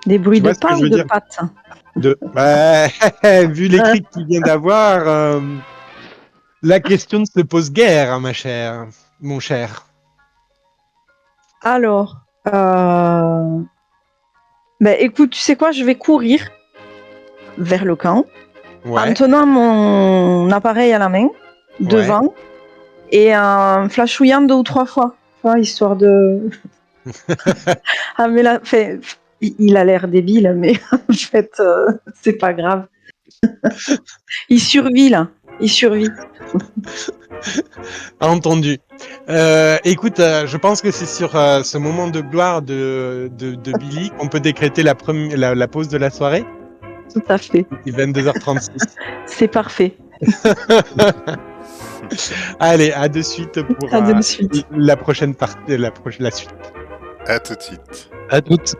Des bruits de pas ou de pattes? Vu les cris que tu viens d'avoir, la question ne se pose guère, hein, ma chère, mon cher. Alors, écoute, tu sais quoi, je vais courir vers le camp en tenant mon appareil à la main devant et en flashouillant 2 ou 3 fois, histoire de. Ah mais là, il a l'air débile, mais en fait, c'est pas grave. Il survit là, il survit. Entendu. Écoute, je pense que c'est sur ce moment de gloire de Billy qu'on peut décréter la pause de la soirée. Tout à fait. Il est 22h36. C'est parfait. Allez, à de suite pour À de suite. la prochaine partie, la suite. À tout de suite. À toutes.